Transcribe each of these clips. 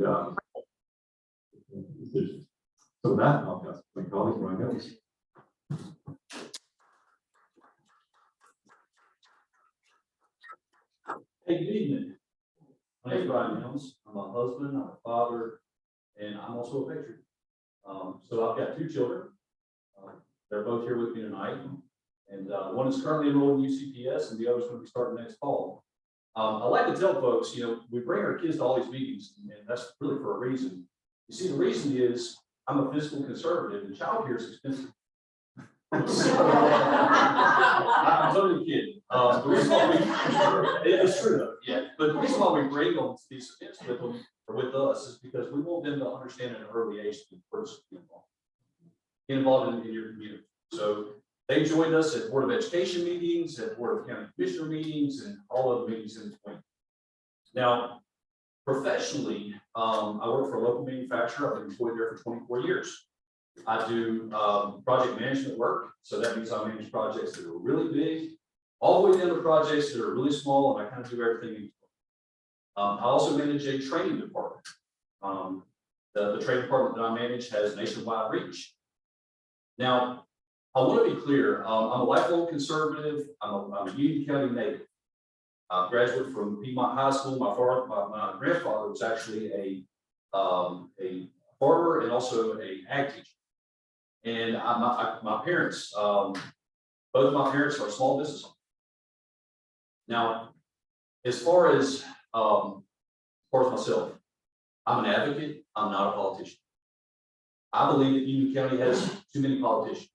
so that I'll pass my colleague Ryan Ellis. Hey, good evening. My name is Rodney Pearson. I'm a husband, I'm a father, and I'm also a patriot. So I've got two children. They're both here with me tonight. And one is currently enrolled in UCPS and the other's going to be starting next fall. I like to tell folks, we bring our kids to all these meetings, and that's really for a reason. You see, the reason is I'm a fiscal conservative and childcare is expensive. I'm totally kidding. The reason why it's true though, yeah. But the reason why we bring them to these events with them or with us is because we want them to understand at an early age the importance of being involved. Get involved in your community. So they joined us at Board of Education meetings, at Board of County Commissioner meetings, and all other meetings in between. Now, professionally, I work for a local manufacturer. I've been employed there for 24 years. I do project management work, so that means I manage projects that are really big, all the way down to projects that are really small, and I kind of do everything in between. I also manage a training department. The training department that I manage has nationwide reach. Now, I want to be clear, I'm a lifelong conservative, I'm a Union County native. I graduated from Piedmont High School. My grandfather was actually a farmer and also an ag teacher. And my parents, both of my parents are small business owners. Now, as far as myself, I'm an advocate, I'm not a politician. I believe that Union County has too many politicians.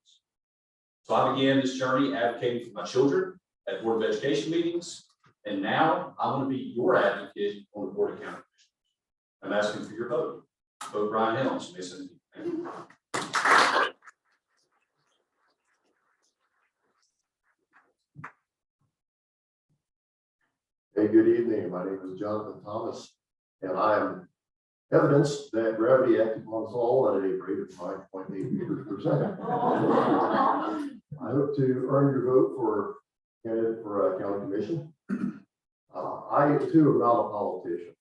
So I began this journey advocating for my children at Board of Education meetings, and now I'm going to be your advocate on the Board of County Commissioners. I'm asking for your vote. Vote Brian Helms, May 17th. Thank you. Hey, good evening. My name is Jonathan Thomas, and I am evidence that gravity acted on us all at a rate of 5.8 meters per second. I hope to earn your vote for candidate for a county commission. I too am not a politician.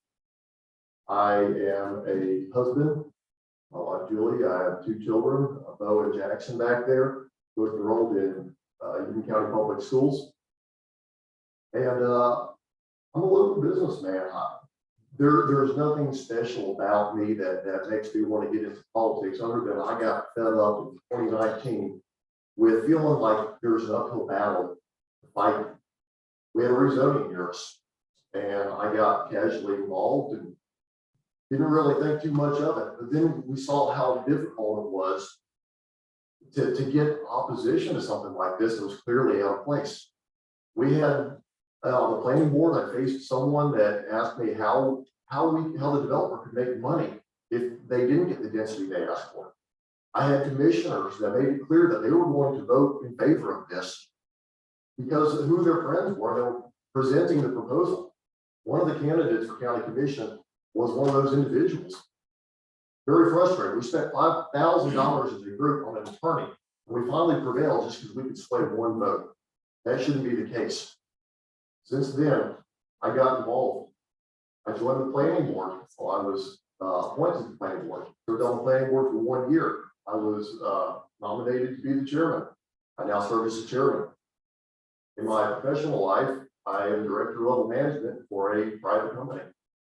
I am a husband. My wife Julie. I have two children, Bo and Jackson back there, both enrolled in Union County Public Schools. And I'm a local businessman. There's nothing special about me that makes me want to get into politics, other than I got fed up in 2019 with feeling like there's an uphill battle to fight. We had a rezoning here, and I got casually involved and didn't really think too much of it. But then we saw how difficult it was to get opposition to something like this. It was clearly out of place. We had the planning board. I faced someone that asked me how the developer could make money if they didn't get the density they asked for. I had commissioners that made it clear that they were going to vote in favor of this because of who their friends were. They were presenting the proposal. One of the candidates for county commission was one of those individuals. Very frustrated. We spent $5,000 as a group on an attorney, and we finally prevailed just because we could sway one vote. That shouldn't be the case. Since then, I got involved. I joined the planning board. Well, I was appointed to the planning board. Served on the planning board for 1 year. I was nominated to be the chairman. I now serve as the chairman. In my professional life, I am director level management for a private company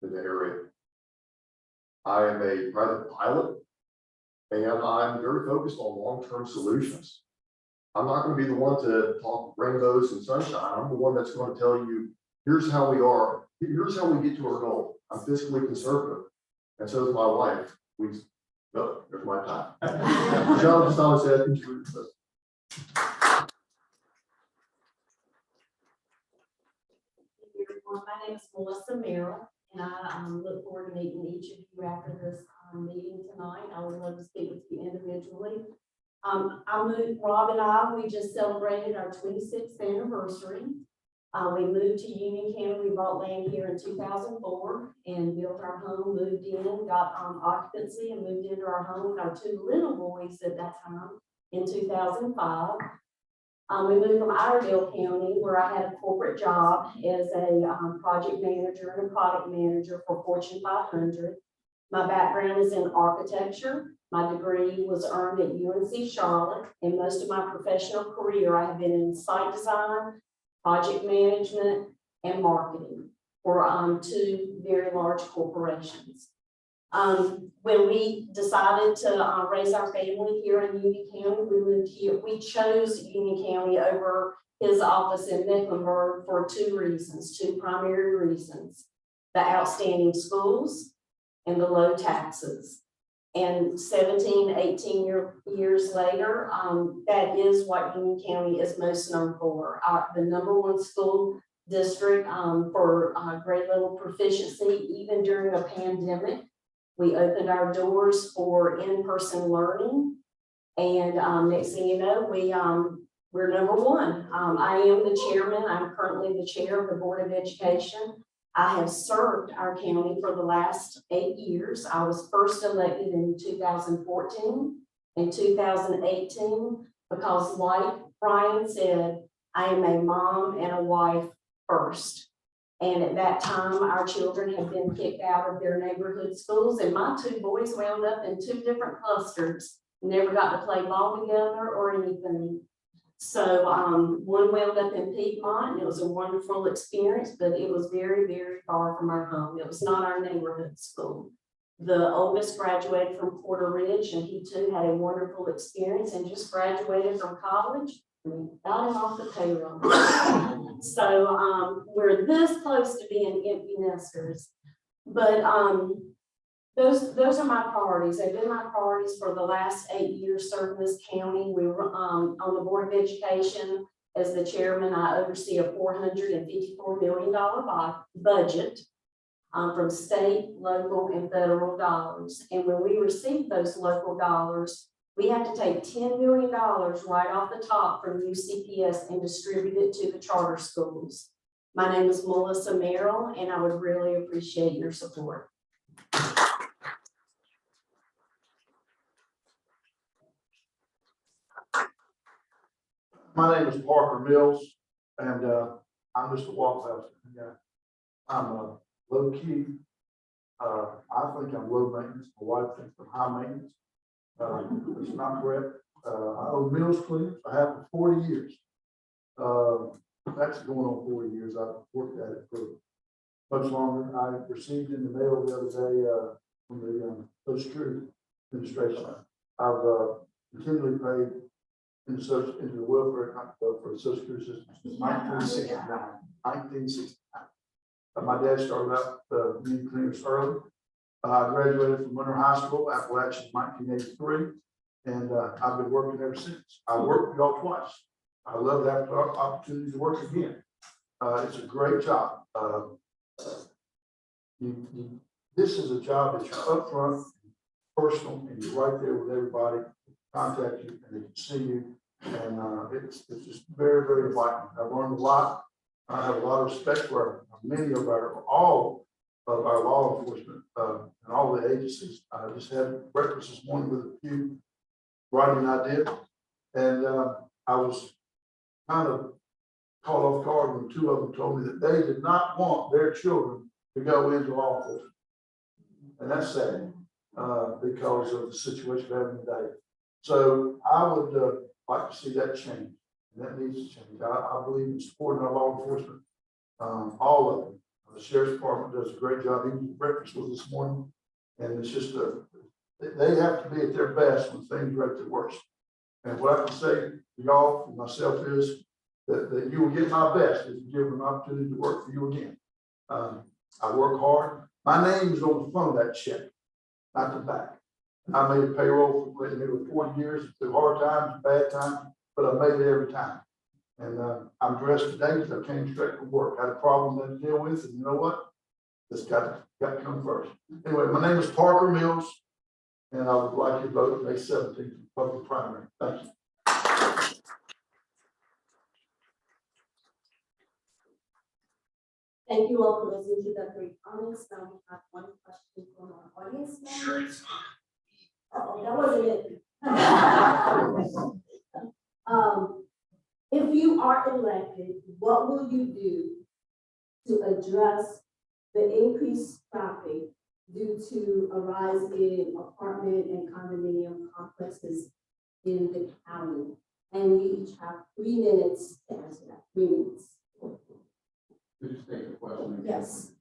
in the area. I am a private pilot, and I'm very focused on long-term solutions. I'm not going to be the one to talk rainbows and sunshine. I'm the one that's going to tell you, here's how we are. Here's how we get to our goal. I'm fiscally conservative, and so is my wife. There's my time. John Thomas said, my name is Melissa Merrill, and I look forward to meeting each of you after this meeting tonight. I would love to speak with you individually. Rob and I, we just celebrated our 26th anniversary. We moved to Union County. We bought land here in 2004 and built our home, moved in, got occupancy and moved into our home with our two little boys at that time in 2005. We moved from Iredell County, where I had a corporate job as a project manager and a product manager for Fortune 500. My background is in architecture. My degree was earned at UNC Charlotte, and most of my professional career I have been in site design, project management, and marketing for two very large corporations. When we decided to raise our family here in Union County, we moved here. We chose Union County over his office in Mecklenburg for two primary reasons: the outstanding schools and the low taxes. And 17, 18 years later, that is what Union County is most known for. The #1 school district for grade level proficiency, even during a pandemic. We opened our doors for in-person learning. And next thing you know, we're #1. I am the chairman. I'm currently the chair of the Board of Education. I have served our county for the last 8 years. I was first elected in 2014 and 2018 because, like Brian said, I am a mom and a wife first. And at that time, our children had been kicked out of their neighborhood schools, and my two boys wound up in two different clusters, never got to play ball together or anything. So one wound up in Piedmont, and it was a wonderful experience, but it was very, very far from our home. It was not our neighborhood school. The oldest graduated from Porter Ridge, and he too had a wonderful experience and just graduated from college. We got him off the payroll. So we're this close to being empty nesters. But those are my priorities. They've been my priorities for the last 8 years serving this county. We were on the Board of Education. As the chairman, I oversee a $454 million budget from state, local, and federal dollars. And when we receive those local dollars, we have to take $10 million right off the top from UCPS and distribute it to the charter schools. My name is Melissa Merrill, and I would really appreciate your support. My name is Parker Mills, and I'm just a walkhouse guy. I'm low key. I think I'm low maintenance. My wife thinks I'm high maintenance. It's not correct. I own Mills Cleaners. I have for 40 years. That's going on 40 years. I've worked at it for much longer. I received in the mail the other day from the Social Security Administration. I've continually paid into the welfare for the Social Security system since 1969. 1969. My dad started out being cleaners early. I graduated from Winter High School, Appalachian, in 1983, and I've been working ever since. I worked for y'all twice. I love that opportunity to work again. It's a great job. This is a job that you're upfront, personal, and you're right there with everybody. Contact you and they can see you, and it's just very, very enlightening. I've learned a lot. I have a lot of respect for all of our law enforcement and all the agencies. I just had breakfast this morning with a few, Rodney and I did, and I was kind of caught off guard when two of them told me that they did not want their children to go into law enforcement, and that's sad because of the situation we're having today. So I would like to see that change, and that needs to change. I believe in supporting our law enforcement, all of them. The sheriff's department does a great job. He was at breakfast with us this morning, and it's just they have to be at their best when things are at their worst. And what I can say to y'all and myself is that you will get my best if you give them an opportunity to work for you again. I work hard. My name is on the front of that check, not the back. I made a payroll for 40 years through hard times, bad times, but I made it every time. And I'm dressed today because I came straight from work. I had a problem to deal with, and you know what? This got to come first. Anyway, my name is Parker Mills, and I would like you to vote May 17th for public primary. Thank you. Thank you all for those introductory comments. Now we have one question from our audience members. Oh, that wasn't it. If you are elected, what will you do to address the increased traffic due to a rise in apartment and condominium complexes in the county. And we each have 3 minutes to answer that, 3 minutes. Could you state the question? Yes.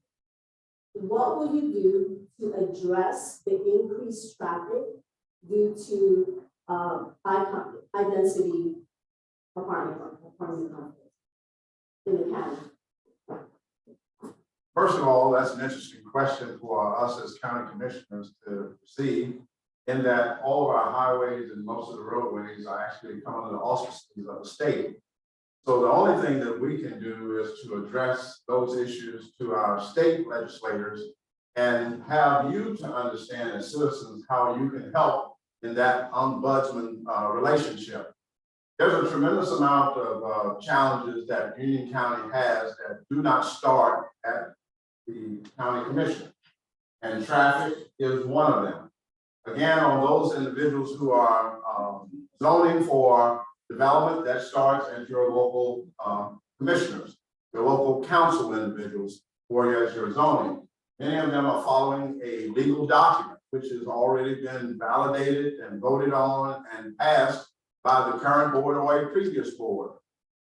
What will you do to address the increased traffic due to high density apartment complexes in the county? First of all, that's an interesting question for us as county commissioners to receive, in that all of our highways and most of the roadways are actually come under the auspices of the state. So the only thing that we can do is to address those issues to our state legislators and have you to understand as citizens how you can help in that ombudsman relationship. There's a tremendous amount of challenges that Union County has that do not start at the county commission, and traffic is one of them. Again, on those individuals who are zoning for development, that starts at your local commissioners, your local council individuals, or as your zoning. Many of them are following a legal document, which has already been validated and voted on and passed by the current board or a previous board.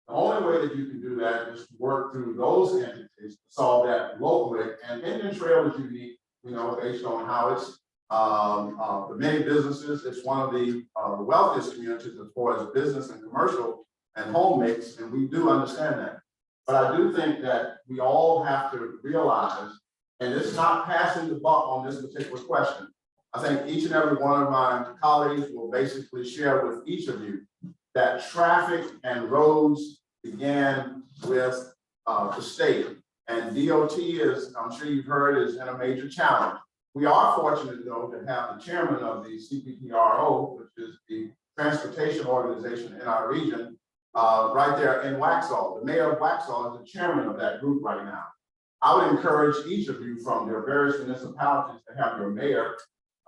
The only way that you can do that is to work through those entities to solve that locally. And Indian Trail is unique, you know, based on how it's the many businesses. It's one of the wealthiest communities as far as business and commercial and home mix, and we do understand that. But I do think that we all have to realize, and it's not passing the buck on this particular question. I think each and every one of my colleagues will basically share with each of you that traffic and roads began with the state, and DOT is, I'm sure you've heard, is in a major challenge. We are fortunate though to have the chairman of the CPTRO, which is the transportation organization in our region, right there in Waxhaw. The mayor of Waxhaw is the chairman of that group right now. I would encourage each of you from your various municipalities to have your mayor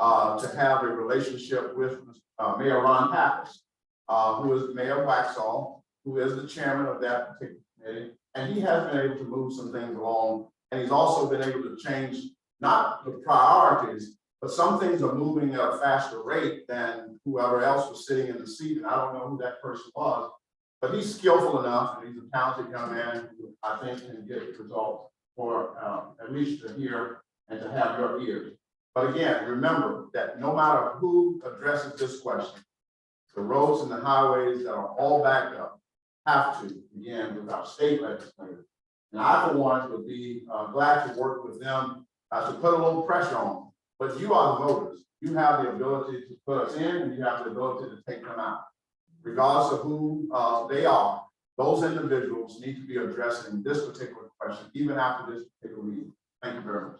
to have a relationship with Mayor Ron Pappas, who is the mayor of Waxhaw, who is the chairman of that particular committee. And he has been able to move some things along. And he's also been able to change not the priorities, but some things are moving at a faster rate than whoever else was sitting in the seat. And I don't know who that person was, but he's skillful enough and he's a talented young man who I think can get results for at least to hear and to have your ears. But again, remember that no matter who addresses this question, the roads and the highways that are all backed up have to begin with our state legislators. And I, for one, would be glad to work with them to put a little pressure on them. But you are the voters. You have the ability to put us in and you have the ability to take them out. Regardless of who they are, those individuals need to be addressing this particular question, even after this particular meeting. Thank you very much.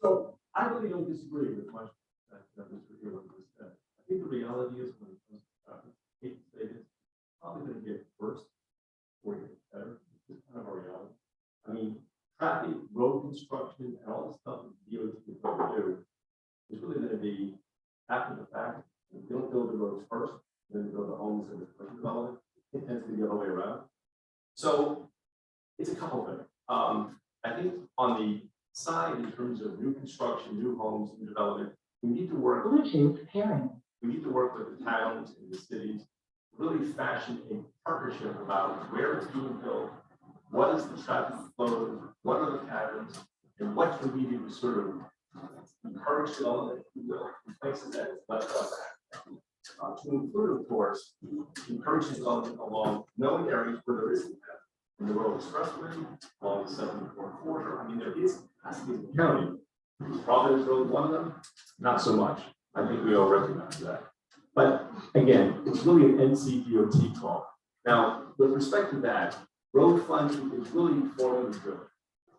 So I really don't disagree with much that Mr. Hewitt has said. I think the reality is when it comes to traffic, I hate to say this, it's probably going to get worse before it gets better. It's just kind of our reality. I mean, traffic, road construction, and all the stuff that DOT is going to do is really going to be after the fact. If you don't build the roads first, then you build the homes and the commercial development. It tends to be the other way around. So it's a couple things. I think on the side, in terms of new construction, new homes and development, we need to work. Bluetooth pairing. We need to work with the towns and the cities, really fashion a partnership about where it's being built, what is the traffic flow, what are the patterns, and what can we do to sort of encourage development, if you will, in places that is less of that. To include, of course, encouraging development along known areas where there isn't that. In the Rural Expressway, along the 74 corridor, I mean, there is capacity in the county. Providence Road, one of them, not so much. I think we all recognize that. But again, it's really an NCDOT call. Now, with respect to that, road funding is really formula driven.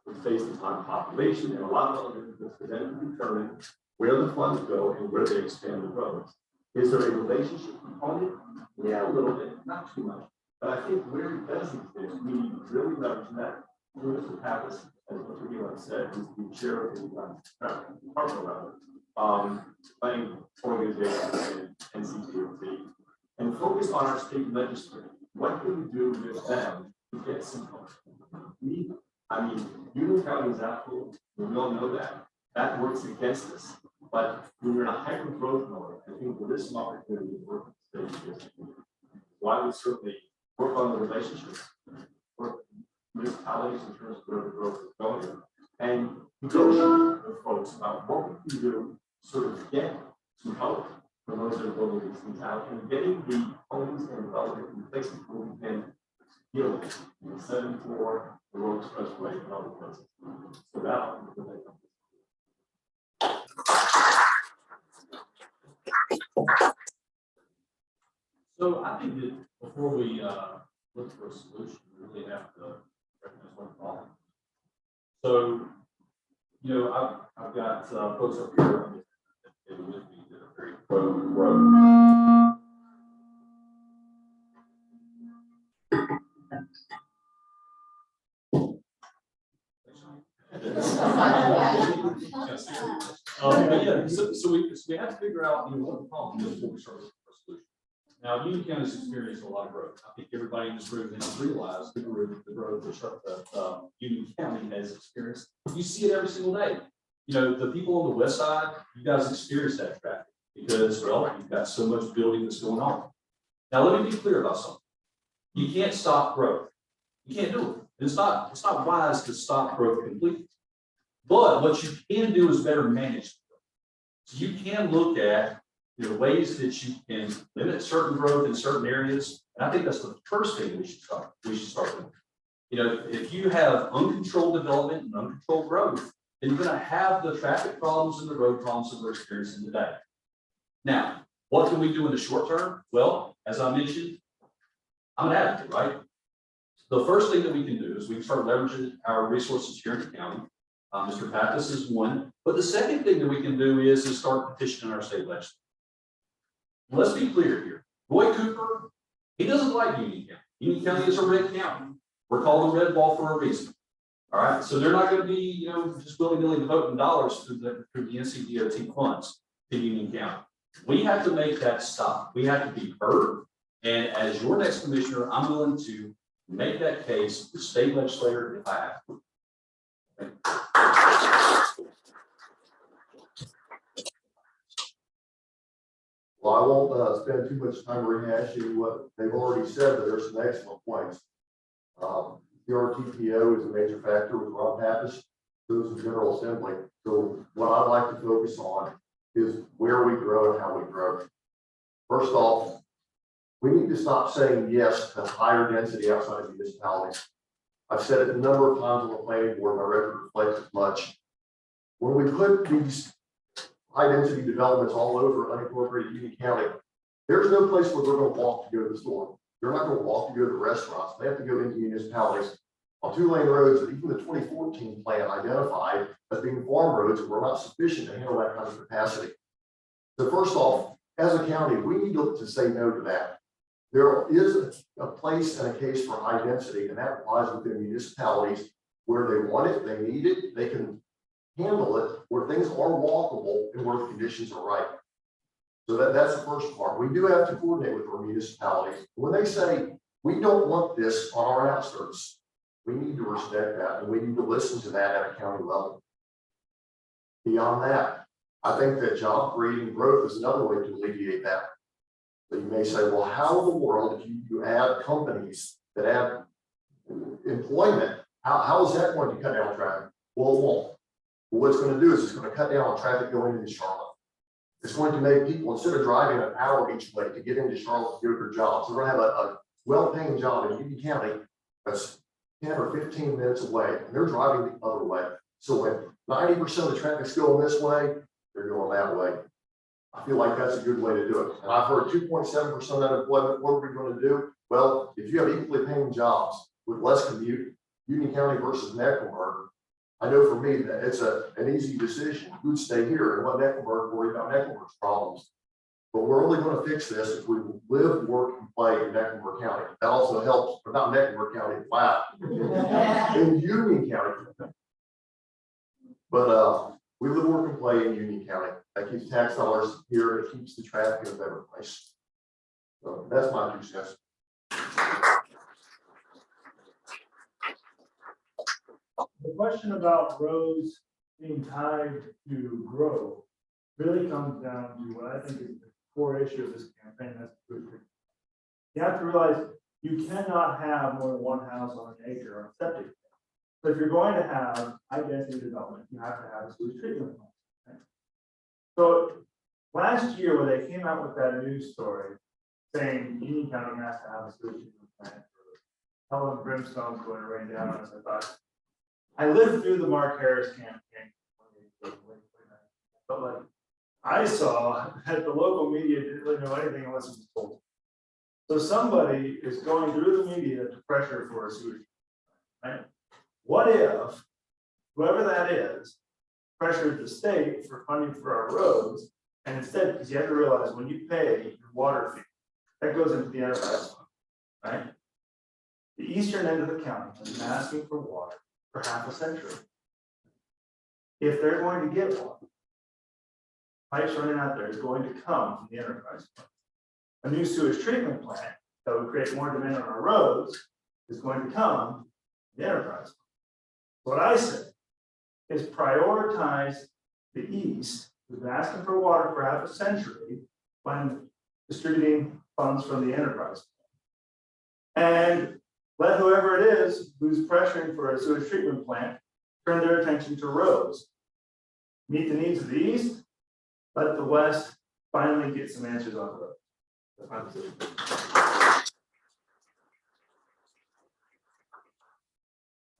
It's based upon population and a lot of other inputs for them to determine where the funds go and where they expand the roads. Is there a relationship component? Yeah, a little bit, not too much. But I think where it does exist, we need to really leverage that. Mr. Pappas, as Mr. Hewitt said, is the chair of the department planning organization and NCDOT, and focus on our state legislature. what can we do with them to get some help? I mean, Union County is absolutely, we all know that, that works against us. But when you're in a hyper growth mode, I think there is some opportunity to work with state. So I would certainly work on the relationships, work with municipalities in terms of where the growth is going, and negotiate with folks about what we can do to sort of get some help for those that are building these things out and getting the homes and development in places where we can deal with 74, the Road Expressway, and other places. So that. So I think that before we look for a solution, we really have to recognize what the problem is. So, you know, I've got folks up here that are with me that are very pro growth. But yeah, so we have to figure out, you know, what the problem is before we start looking for a solution. Now, Union County's experienced a lot of growth. I think everybody in this room has realized the growth that Union County has experienced. You see it every single day. You know, the people on the west side, you guys experience that traffic because, well, you've got so much building that's going on. Now, let me be clear about something. You can't stop growth. You can't do it. It's not wise to stop growth completely. But what you can do is better manage. So you can look at ways that you can limit certain growth in certain areas. And I think that's the first thing we should start with. You know, if you have uncontrolled development and uncontrolled growth, then you're going to have the traffic problems and the road problems that we're experiencing today. Now, what can we do in the short term? Well, as I mentioned, I'm an advocate, right? The first thing that we can do is we can start leveraging our resources here in the county. Mr. Pappas is one, but the second thing that we can do is start petitioning our state legislature. Let's be clear here. Roy Cooper, he doesn't like Union County. Union County is a red county. We're called a red ball for a reason. All right, so they're not going to be, just willy-nilly devoting dollars through the NCDOT funds to Union County. We have to make that stop. We have to be heard. And as your next commissioner, I'm willing to make that case to state legislator if I have to. Well, I won't spend too much time rehashing what they've already said, but there's some excellent points. The RTPO is a major factor with Rob Pappas, who's the General Assembly. So what I'd like to focus on is where we grow and how we grow. First off, we need to stop saying yes to higher density outside of municipalities. I've said it a number of times on the planning board, my record reflects as much. When we put these high density developments all over unincorporated Union County, there's no place where they're going to walk to go to the store. They're not going to walk to go to restaurants. They have to go into municipalities on 2-lane roads that even the 2014 plan identified as being farm roads were not sufficient to handle that kind of capacity. So first off, as a county, we need to say no to that. There is a place and a case for high density, and that applies within municipalities where they want it, they need it, they can handle it, where things are walkable and where the conditions are right. So that's the first part. We do have to coordinate with our municipalities. When they say, we don't want this on our outskirts, we need to respect that, and we need to listen to that at a county level. Beyond that, I think that job creating growth is another way to alleviate that. So you may say, well, how in the world, if you add companies that add employment, how is that going to cut down traffic? Well, it won't. Well, what it's going to do is it's going to cut down on traffic going into Charlotte. It's going to make people, instead of driving an hour each way to get into Charlotte to go to their jobs, they're going to have a well-paying job in Union County that's 10 or 15 minutes away, and they're driving the other way. So when 90% of the traffic's going this way, they're going that way. I feel like that's a good way to do it. And I've heard 2.7% unemployment. What are we going to do? Well, if you have equally paying jobs with less commute, Union County versus Mecklenburg, I know for me that it's an easy decision. Who'd stay here and let Mecklenburg worry about Mecklenburg's problems. But we're only going to fix this if we live, work, and play in Mecklenburg County. That also helps, but not Mecklenburg County, flat. In Union County. But we live, work, and play in Union County. That keeps tax dollars here. It keeps the traffic in a better place. So that's my 2 cents. question about roads being tied to growth really comes down to what I think is the core issue of this campaign, that's food security. You have to realize you cannot have more than one house on an acre on a septic tank. So if you're going to have high density development, you have to have a sewage treatment plant. Okay? So last year, when they came out with that news story saying Union County has to have a sewage treatment plant, hell and brimstone's going to rain down on us, I thought, I lived through the Mark Harris campaign. But like, I saw that the local media didn't really know anything unless it was told. So somebody is going through the media to pressure for a sewage, right? What if whoever that is pressured the state for funding for our roads, and instead, because you have to realize when you pay your water fee, that goes into the enterprise fund, right? The eastern end of the county has been asking for water for half a century. If they're going to get water, pipes running out there is going to come from the enterprise fund. A new sewage treatment plant that would create more demand on our roads is going to come from the enterprise fund. What I say is prioritize the east, who's been asking for water for half a century, when distributing funds from the enterprise fund. And let whoever it is who's pressuring for a sewage treatment plant turn their attention to roads. Meet the needs of the east, let the west finally get some answers on roads. That's my position.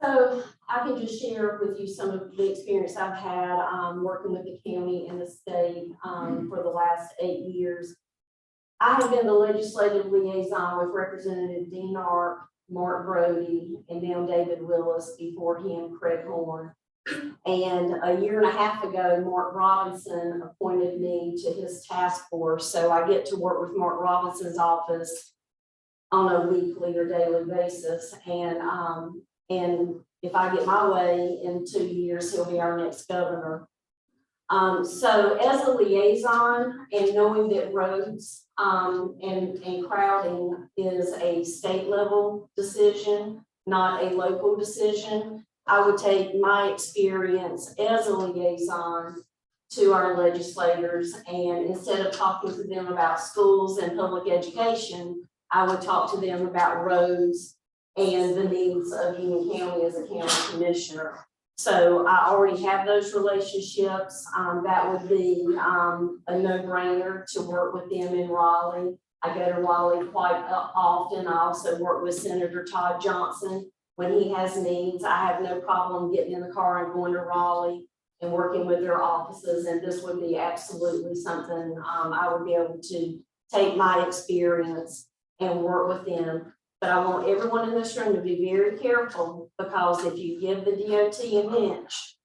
So I can just share with you some of the experience I've had working with the county and the state for the last 8 years. I have been the legislative liaison with Representative Dean Arp, Mark Brody, and now David Willis, before him, Craig Horn. And a year and a half ago, Mark Robinson appointed me to his task force. So I get to work with Mark Robinson's office on a weekly or daily basis. And if I get my way in 2 years, he'll be our next governor. So as a liaison and knowing that roads and crowding is a state level decision, not a local decision, I would take my experience as a liaison to our legislators, and instead of talking to them about schools and public education, I would talk to them about roads and the needs of Union County as a county commissioner. So I already have those relationships. That would be a no-brainer to work with them in Raleigh. I go to Raleigh quite often. I also work with Senator Todd Johnson. When he has needs, I have no problem getting in the car and going to Raleigh and working with their offices. And this would be absolutely something I would be able to take my experience and work with them. But I want everyone in this room to be very careful, because if you give the DOT an inch,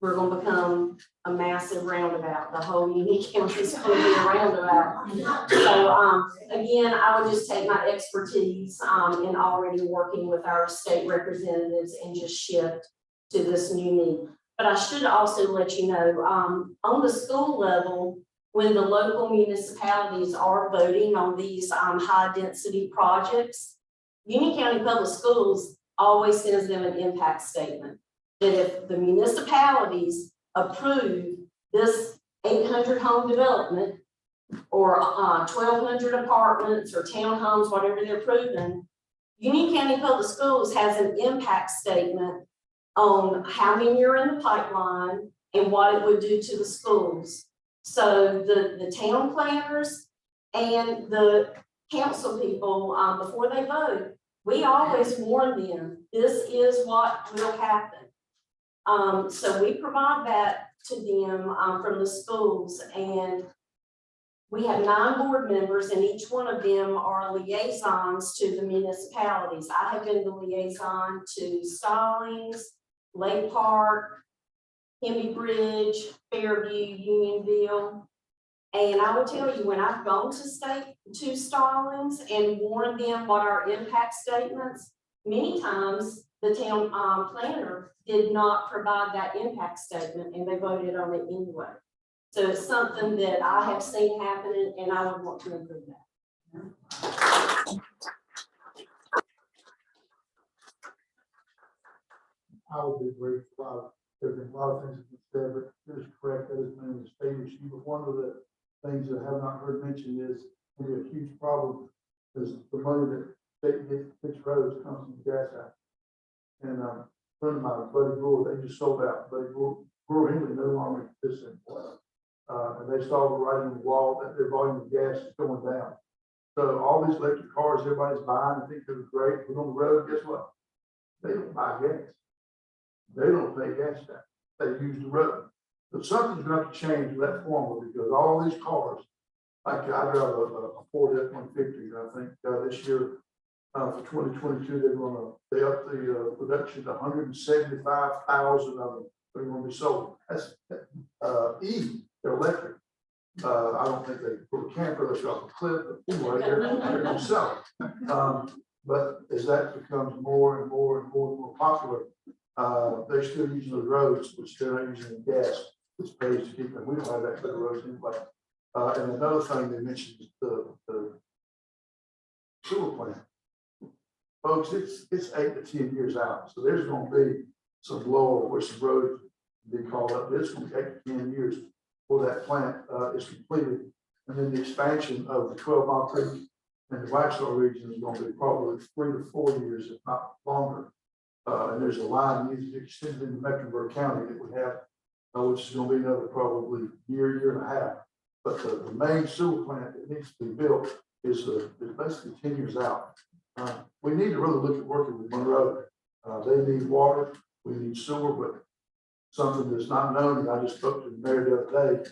we're going to become a massive roundabout. The whole Union County is going to be a roundabout. So again, I would just take my expertise in already working with our state representatives and just shift to this new need. But I should also let you know, on the school level, when the local municipalities are voting on these high density projects, Union County Public Schools always sends them an impact statement that if the municipalities approve this 800 home development or 1,200 apartments or townhomes, whatever they're approving, Union County Public Schools has an impact statement on how many are in the pipeline and what it would do to the schools. So the town planners and the council people, before they vote, we always warn them, this is what will happen. So we provide that to them from the schools, and we have 9 board members, and each one of them are liaisons to the municipalities. I have been the liaison to Stallings, Lake Park, Hemby Bridge, Fairview, Unionville. And I will tell you, when I've gone to Stallings and warned them what our impact statements, many times the town planner did not provide that impact statement and they voted on it anyway. So it's something that I have seen happening, and I would want to improve that. I will be brief. There's been a lot of things that been said, but it is correct, that has been a state issue. But one of the things that I have not heard mentioned is maybe a huge problem is the money that state gets to fix roads comes from the gas act. And a friend of mine, Buddy Brewer, they just sold out. Buddy Brewer Henry no longer exists anymore. And they started writing on the wall that their volume of gas is going down. So all these electric cars everybody's buying, I think they're great, but on the road, guess what? They don't buy gas. They don't pay gas tax. They use the road. But something's going to have to change with that formula because all these cars, like I drive a Ford F-150, and I think this year for 2022, they up the production to 175,000 of them. They're going to be sold. That's they're electric. I don't think they put a camper that's off a cliff, but anyway, they're going to sell it. But as that becomes more and more popular, they're still using the roads, which they're not using the gas, which pays to keep them. We don't have that kind of roads anyway. And another thing they mentioned is the sewer plant. Folks, it's 8 to 10 years out, so there's going to be some lower where some roads be called up. It's going to be 8 to 10 years before that plant is completed, and then the expansion of the 12 Mile Creek and the Waxhaw region is going to be probably 3 to 4 years, if not longer. And there's a line that needs to be extended into Mecklenburg County that would have, which is going to be another probably year and a half. But the main sewer plant that needs to be built is basically 10 years out. We need to really look at working with Monroe. They need water, we need sewer, but something that's not known, and I just spoke to the mayor the other day,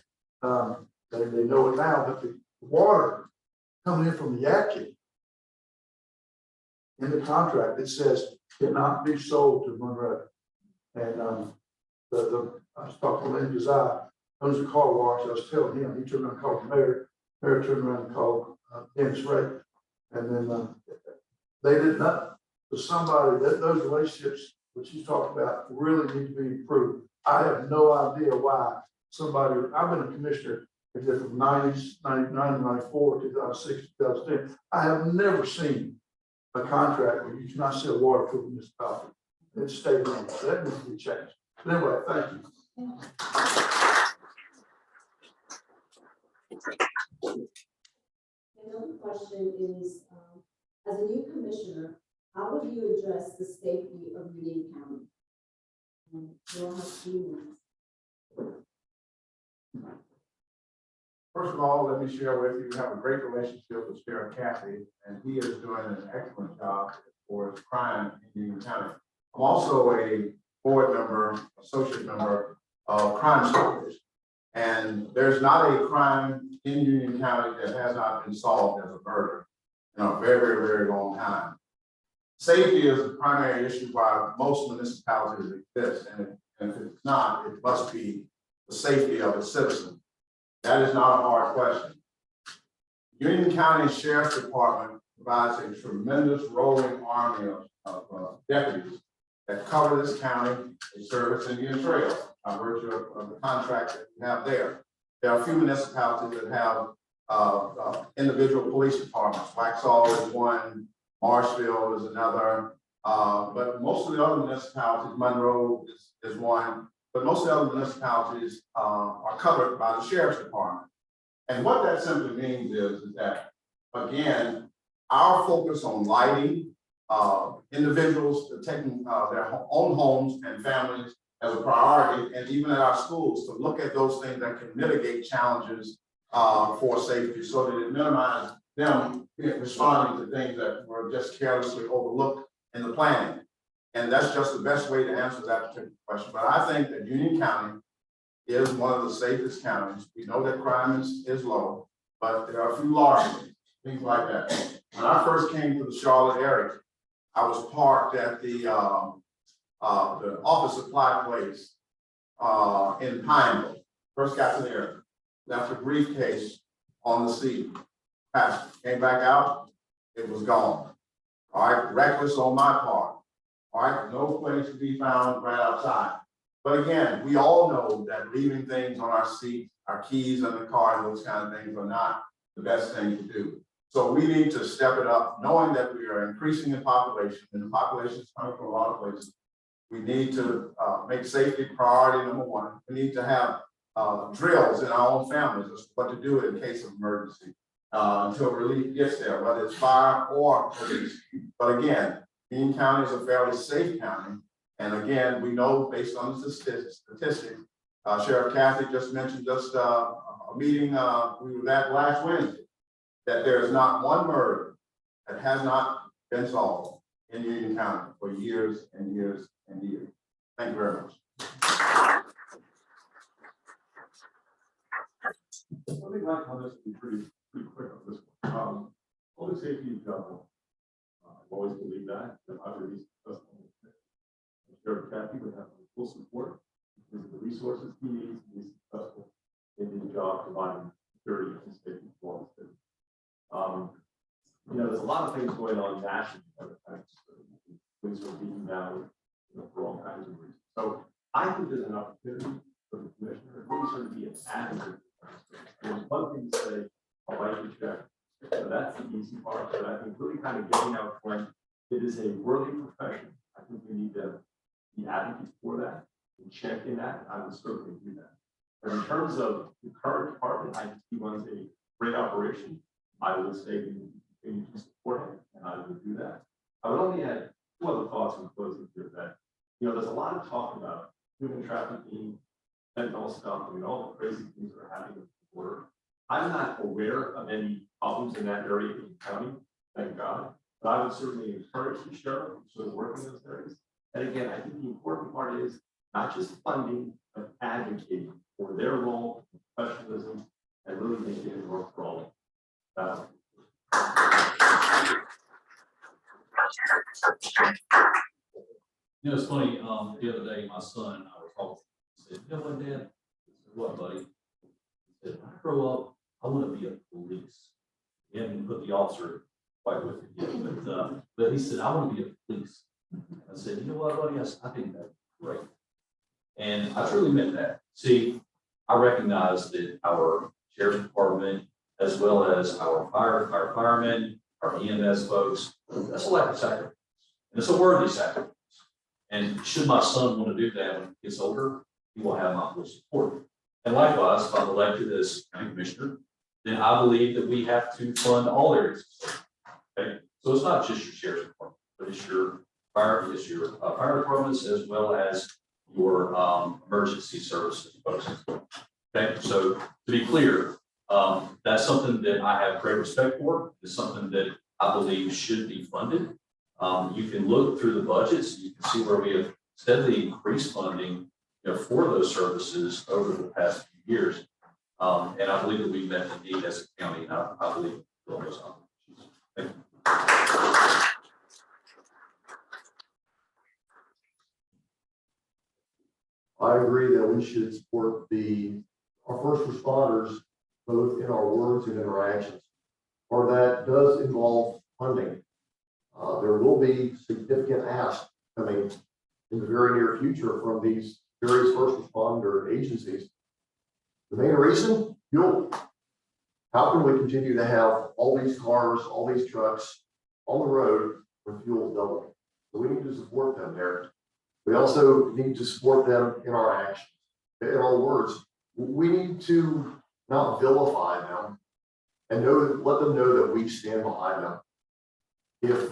they know it now, but the water coming in from the Yadkin in the contract, it says cannot be sold to Monroe. And I was talking to Lynn Desire, owns a car wash. I was telling him, he turned around and called the mayor turned around and called Dennis Ray. And then they did not, for somebody that those relationships, which you talked about, really need to be improved. I have no idea why somebody, I've been a commissioner from 90s, 99, 94, 2006, 2010. I have never seen a contract where you cannot sell water to a municipality. It's state law. That needs to be changed. But anyway, thank you. Another question is, as a new commissioner, how would you address the safety of Union County? You'll have 2 minutes. First of all, let me share with you, we have a great relationship with Sheriff Kathy, and he is doing an excellent job for crime in Union County. I'm also a board member, associate member of Crime Stoppers. And there's not a crime in Union County that has not been solved as a murder in a very long time. Safety is the primary issue why most municipalities exist, and if it's not, it must be the safety of its citizens. That is not a hard question. Union County Sheriff's Department provides a tremendous rolling army of deputies that cover this county. They service Indian Trail by virtue of the contract that we have there. There are a few municipalities that have individual police departments. Waxhaw is one, Marshville is another, but most of the other municipalities, Monroe is one, but most of the other municipalities are covered by the Sheriff's Department. And what that simply means is that, again, our focus on lighting, individuals taking their own homes and families as a priority, and even at our schools, to look at those things that can mitigate challenges for safety so that it minimizes them responding to things that were just carelessly overlooked in the planning. And that's just the best way to answer that particular question. But I think that Union County is one of the safest counties. We know that crime is low, but there are a few larcenies, things like that. When I first came to the Charlotte area, I was parked at the office supply place in Pineville. First got there, left a briefcase on the seat. Passed, came back out, it was gone. All right, reckless on my part. All right, no place to be found right outside. But again, we all know that leaving things on our seat, our keys in the car, and those kind of things are not the best thing to do. So we need to step it up, knowing that we are increasing in population, and the population is coming from a lot of places. We need to make safety priority number one. We need to have drills in our own families as to what to do in case of emergency until relief gets there, whether it's fire or police. But again, Dean County is a fairly safe county. And again, we know based on the statistics, Sheriff Kathy just mentioned a meeting we were at last Wednesday, that there is not one murder that has not been solved in Union County for years and years and years. Thank you very much. I think my comments will be pretty quick on this one. Public safety is government. I've always believed that I would be successful. Sheriff Kathy would have full support because of the resources he needs to be successful in his job providing security and safety for the city. There's a lot of things going on nationally. Things are being down for all kinds of reasons. So I think there's an opportunity for the commissioner to really sort of be an advocate. There's one thing to say, I like your check. So that's the easy part, but I think really kind of getting out front, it is a worthy profession. I think we need to be advocates for that and champion that. I would certainly do that. But in terms of the current department, I think he runs a great operation. I would say we continue to support him, and I would do that. I would only add two other thoughts in closing here that, there's a lot of talk about human trafficking, fentanyl stuff, all the crazy things that are happening with the border. I'm not aware of any problems in that area in the county, thank God. But I would certainly encourage the sheriff to sort of work in those areas. And again, I think the important part is not just funding, but advocating for their role, professionalism, and really making it work for all. It's funny, the other day, my son and I were talking, he said, what, Dad? I said, what, buddy? He said, when I grow up, I want to be a police. He hadn't put the officer quite with it yet, but he said, I want to be a police. I said, you know what, buddy? I think that's great. And I truly meant that. See, I recognize that our sheriff's department, as well as our firemen, our EMS folks, that's a lack of sacrifice. And it's a worthy sacrifice. And should my son want to do that when he gets older, he will have my full support. And likewise, if I'm elected as county commissioner, then I believe that we have to fund all areas. Okay, so it's not just your sheriff's department, but it's your fire departments as well as your emergency services folks. Okay, so to be clear, that's something that I have great respect for. It's something that I believe should be funded. You can look through the budgets, you can see where we have steadily increased funding for those services over the past few years. And I believe that we've met the need as a county, and I believe we'll those opportunities. Thank you. I agree that we should support our first responders, both in our words and interactions. Or that does involve funding. There will be significant ask coming in the very near future from these various first responder agencies. The main reason, fuel. How can we continue to have all these cars, all these trucks on the road when fuel is doubling? So we need to support them there. We also need to support them in our actions, in our words. We need to not vilify them and let them know that we stand behind them. If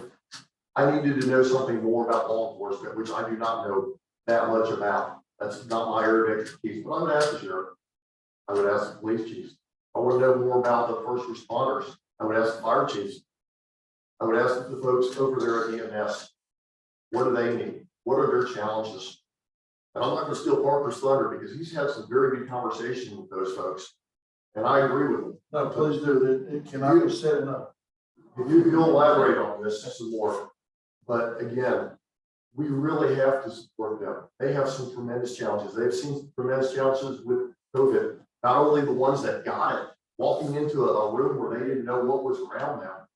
I needed to know something more about law enforcement, which I do not know that much about, that's not my area of expertise, but I would ask the sheriff. I would ask the police chiefs. I want to know more about the first responders. I would ask the fire chiefs. I would ask the folks over there at EMS, what do they need? What are their challenges? And I'm not going to steal Parker's thunder because he's had some very good conversation with those folks. And I agree with them. No, please do. It cannot be said enough. If you'll elaborate on this some more. But again, we really have to support them. They have some tremendous challenges. They've seen some tremendous challenges with COVID. Not only the ones that got it, walking into a room where they didn't know what was around them,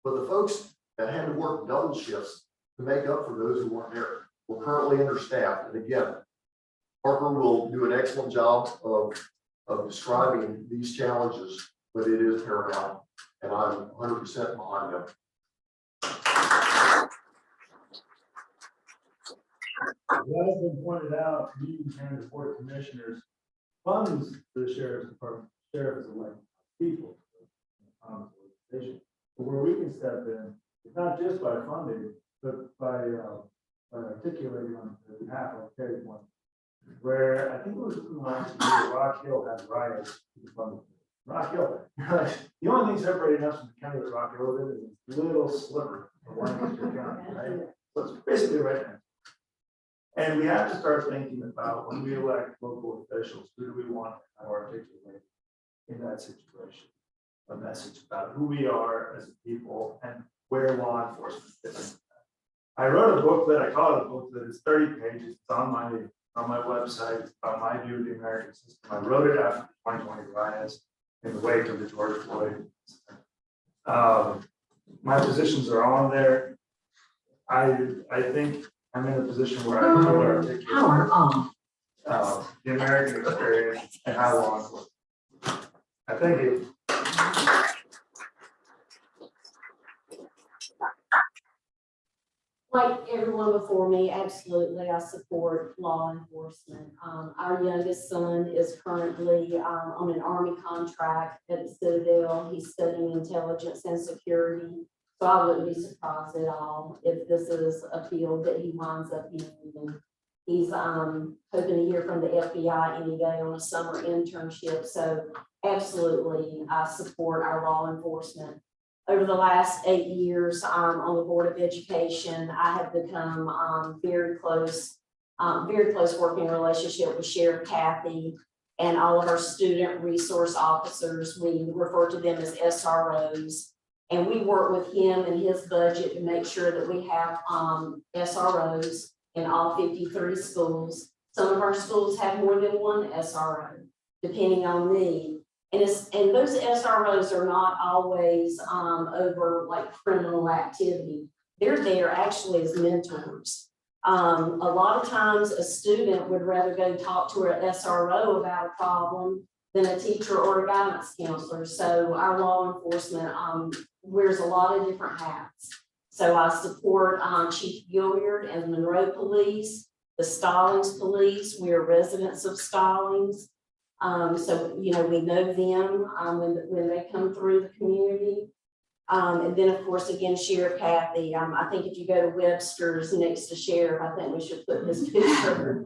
but the folks that had to work double shifts to make up for those who weren't there. We're currently understaffed. And again, Parker will do an excellent job of describing these challenges, but it is paramount, and I'm 100% behind them. As has been pointed out, Union County Board of Commissioners funds the sheriff's department, sheriff's elected people. Organization. But where we can step in, it's not just by funding, but by articulating on behalf of Terry one. Where I think it was last year, Rock Hill had riots. Rock Hill, the only thing separating us from the county that Rock Hill is this little sliver of Lancaster County, right? So it's basically right now. And we have to start thinking about when we elect local officials, who do we want to articulate in that situation? A message about who we are as a people and where law enforcement fits into that. I wrote a booklet, I call it a booklet, it's 30 pages, it's on my website, it's about my view of the American system. I wrote it after the 2020 riots in the wake of the George Floyd. My positions are on there. I think I'm in a position where I can articulate the American experience and how law enforcement. I thank you. Like everyone before me, absolutely, I support law enforcement. Our youngest son is currently on an Army contract at the Citadel. He's studying intelligence and security. So I wouldn't be surprised at all if this is a field that he winds up in. He's hoping to hear from the FBI any day on a summer internship. So absolutely, I support our law enforcement. Over the last 8 years on the Board of Education, I have become very close working relationship with Sheriff Kathy and all of our student resource officers. We refer to them as SROs. And we work with him and his budget to make sure that we have SROs in all 53 schools. Some of our schools have more than one SRO, depending on need. And those SROs are not always over like criminal activity. They're there actually as mentors. A lot of times a student would rather go talk to an SRO about a problem than a teacher or a guidance counselor. So our law enforcement wears a lot of different hats. So I support Chief Gilliard and the Monroe Police, the Stallings Police. We are residents of Stallings. So, you know, we know them when they come through the community. And then, of course, again, Sheriff Kathy. I think if you go to Webster's next to Sheriff, I think we should put his picture.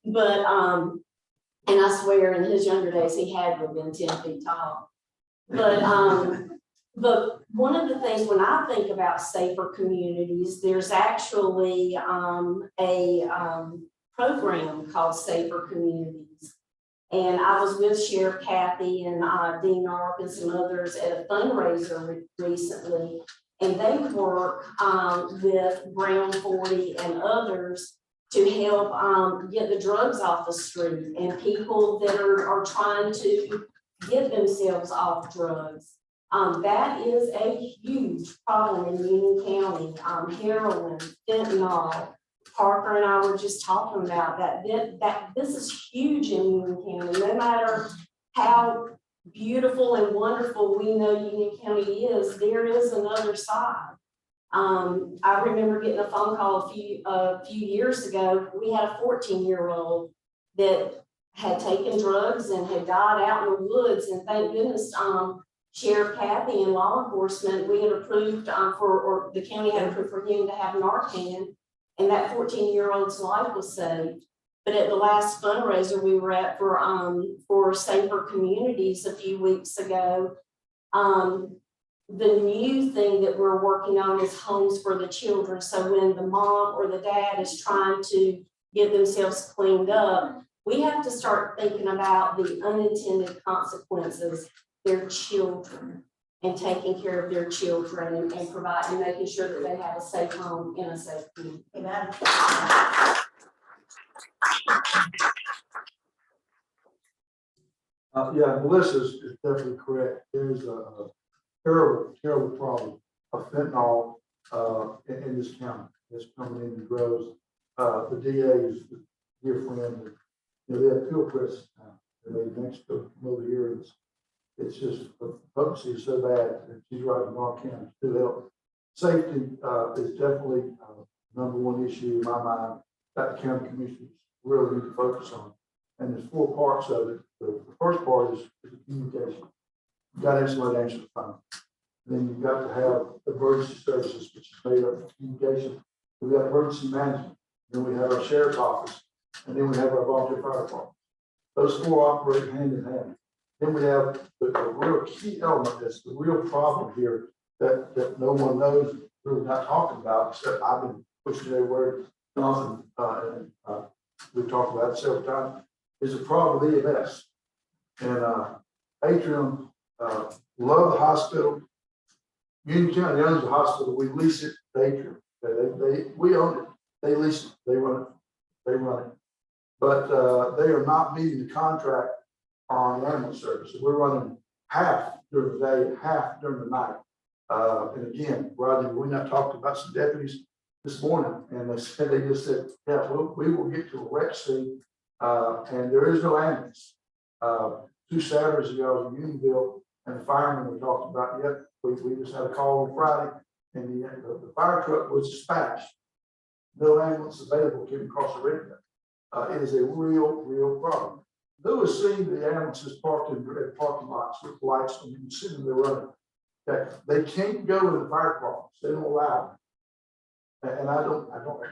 But, and I swear in his younger days, he had to have been 10 feet tall. But one of the things when I think about safer communities, there's actually a program called Safer Communities. And I was with Sheriff Kathy and Dean Arp and some others at a fundraiser recently. And they work with Brown 40 and others to help get the drugs off the street and people that are trying to get themselves off drugs. That is a huge problem in Union County. Heroin, fentanyl. Parker and I were just talking about that this is huge in Union County. No matter how beautiful and wonderful we know Union County is, there is another side. I remember getting a phone call a few years ago. We had a 14-year-old that had taken drugs and had died out in the woods, and thank goodness Sheriff Kathy and law enforcement, we had approved or the county had approved for him to have Narcan. And that 14-year-old's life was saved. But at the last fundraiser we were at for Safer Communities a few weeks ago, the new thing that we're working on is homes for the children. So when the mom or the dad is trying to get themselves cleaned up, we have to start thinking about the unintended consequences, their children, and taking care of their children and providing, making sure that they have a safe home in a safe community. Amen. Yeah, Melissa is definitely correct. There's a terrible, terrible problem of fentanyl in this county. It's coming in and grows. The DA is a dear friend. You know, they have field press they next to come over here. It's just the potency is so bad. And she's right in our county to help. Safety is definitely number one issue in my mind. that the county commissioners really need to focus on. And there's 4 parts of it. The first part is the communication. You got to have somebody to answer the phone. Then you've got to have emergency services, which is made up of communication. We got emergency management. Then we have our sheriff's office, and then we have our volunteer fire department. Those 4 operate hand in hand. Then we have the real key element that's the real problem here that no one knows, really not talking about, except I've been pushing everywhere. Jonathan, we've talked about it several times, is a problem with EMS. And Atrium love the hospital. Union County owns the hospital. We lease it to Atrium. We own it. They lease it. They run it. But they are not meeting the contract on ambulance service. So we're running half during the day, half during the night. And again, Rodney, we not talked about some deputies this morning, and they just said, yeah, we will get to a wreck scene, and there is no ambulance. 2 Saturdays ago in Unionville, and the firemen we talked about, yet we just had a call on Friday, and the fire truck was dispatched. No ambulance available came across the river. It is a real problem. Who has seen the ambulances parked in parking lots with lights, and you can see them, they're running. Okay. They can't go to the fire departments. They don't allow them. And I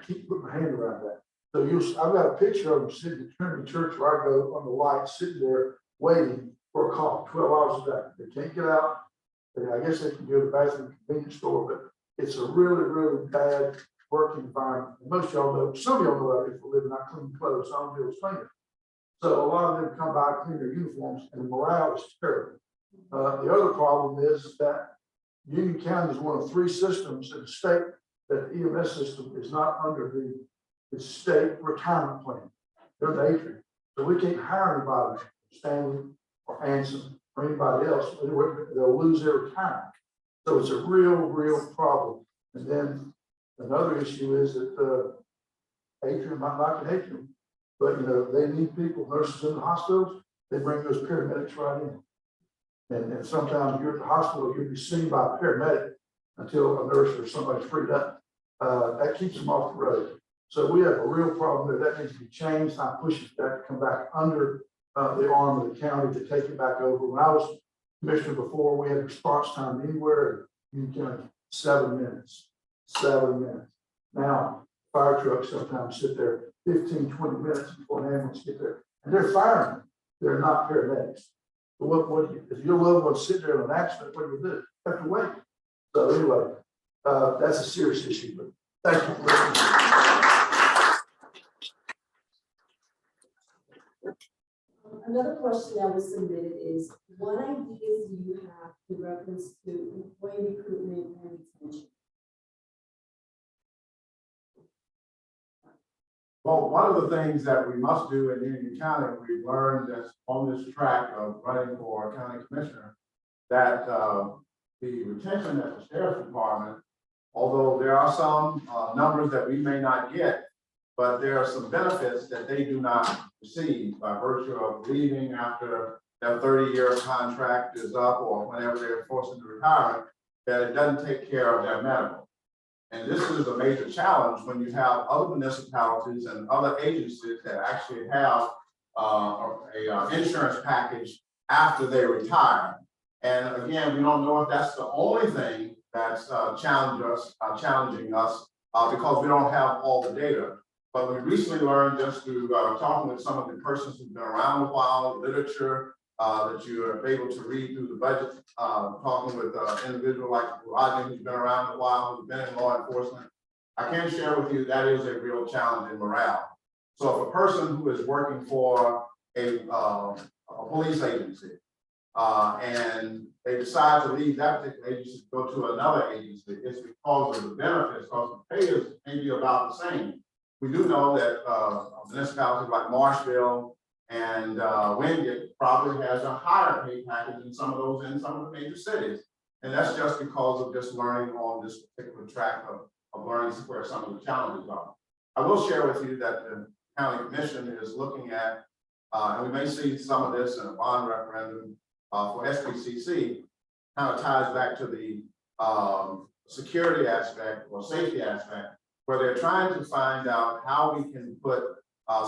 keep putting my hand around that. So I've got a picture of them sitting at Trinity Church where I go on the light, sitting there waiting for a call 12 hours a day. They can't get out. I guess they can go to the bathroom convenience store, but it's a really bad working environment. And most of y'all know, some of y'all know I do for a living, I clean clothes, so I don't deal with cleaning. So a lot of them come by, clean their uniforms, and the morale is terrible. The other problem is that Union County is one of 3 systems in the state that the EMS system is not under the state retirement plan. They're the Atrium. So we can't hire anybody, Stanley or Anson or anybody else. They'll lose their retirement. So it's a real problem. And then another issue is that Atrium, I'm not an Atrium, but they need people, nurses in the hospitals, they bring those paramedics right in. And sometimes you're at the hospital, you'll be seen by a paramedic until a nurse or somebody's freed up. That keeps them off the road. So we have a real problem there. That needs to be changed. I'm pushing for that to come back under the arm of the county to take it back over. When I was commissioner before, we had response time anywhere in Union County, 7 minutes. 7 minutes. Now, fire trucks sometimes sit there 15, 20 minutes before an ambulance gets there. And they're firemen. They're not paramedics. But what if your loved one sit there in an accident, what do? You have to wait. So anyway, that's a serious issue, but thank you for listening. Another question that was submitted is, what ideas do you have in reference to employee recruitment and retention? Well, one of the things that we must do in Union County, we've learned that's on this track of running for county commissioner, that the retention at the sheriff's department, although there are some numbers that we may not get, but there are some benefits that they do not receive by virtue of leaving after their 30-year contract is up or whenever they're forced into retirement, that it doesn't take care of their medical. And this is a major challenge when you have other municipalities and other agencies that actually have a insurance package after they retire. And again, we don't know if that's the only thing that's challenging us because we don't have all the data. But we recently learned just through talking with some of the persons who've been around a while, literature that you are able to read through the budget, talking with individuals like Rodney, who's been around a while, who's been in law enforcement. I can share with you that is a real challenge in morale. So if a person who is working for a police agency and they decide to leave that particular agency to go to another agency, it's because of the benefits, because the pay is maybe about the same. We do know that municipalities like Marshville and Wingate probably has a higher pay package than some of those in some of the major cities. And that's just because of just learning on this particular track of learning where some of the challenges are. I will share with you that the county commission is looking at, and we may see some of this in a bond referendum for SPCC, kind of ties back to the security aspect or safety aspect where they're trying to find out how we can put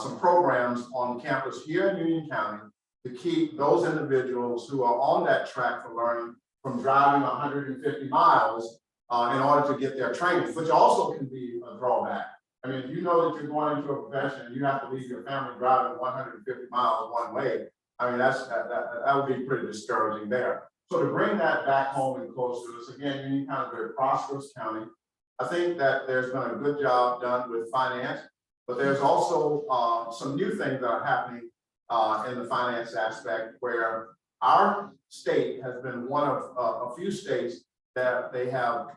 some programs on campus here in Union County to keep those individuals who are on that track for learning from driving 150 miles in order to get their training, which also can be a drawback. I mean, if you know that you're going into a profession and you have to leave your family driving 150 miles one way, I mean, that would be pretty discouraging there. So to bring that back home and close to us, again, Union County is a very prosperous county. I think that there's been a good job done with finance, but there's also some new things that are happening in the finance aspect, where our state has been one of a few states that they have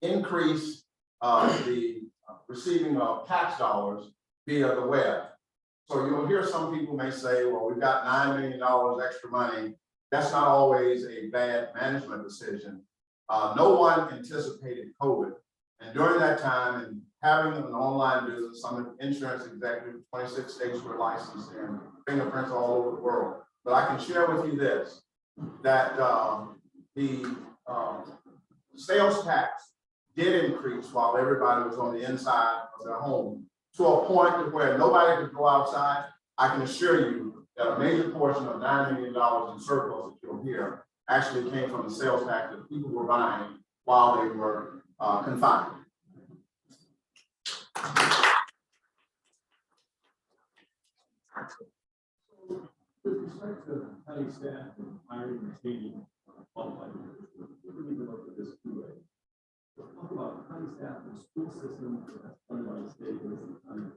increased the receiving of tax dollars via the web. So you'll hear some people may say, well, we've got $9 million extra money. That's not always a bad management decision. No one anticipated COVID. And during that time, and having an online business, I'm an insurance executive, 26 states were licensed and fingerprints all over the world. But I can share with you this, that the sales tax did increase while everybody was on the inside of their home, to a point to where nobody could go outside. I can assure you that a major portion of $9 million in surplus that you'll hear actually came from the sales tax that people were buying while they were confined. With respect to county staff and hiring and retaining qualified individuals, we need to look at this two ways. Talk about county staff and school system that's funded by the state and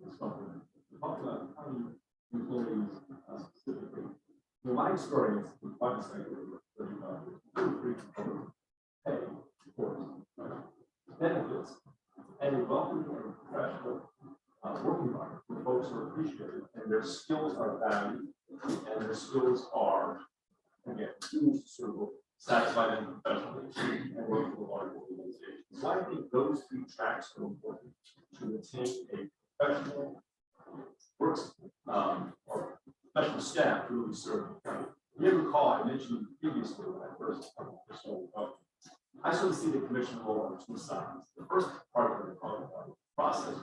is supplement. Talk about county employees specifically. In my experience, in the private sector, 35 years, three components: pay, of course, right? Benefits, and a welcome and professional working environment where folks are appreciated and their skills are valued and their skills are, again, tools to sort of satisfy them professionally and work with a large organization. So I think those three tracks are important to retain a professional works or professional staff to really serve the county. You may recall I mentioned previously when I first I sort of see the commission role on two sides. The first part of the process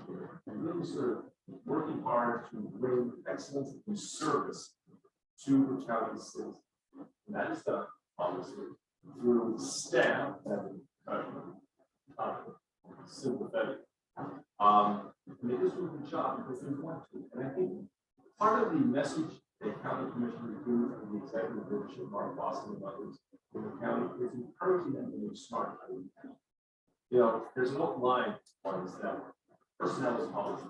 and really sort of working hard to bring excellence in service to the county citizens. And that is done, obviously, through staff that are sympathetic. And they just do a good job because they want to. And I think part of the message the county commissioners do and the executive leadership, Mark Boston and others in the county, is encouraging them to be smart. You know, there's an old line on this that personnel is policy.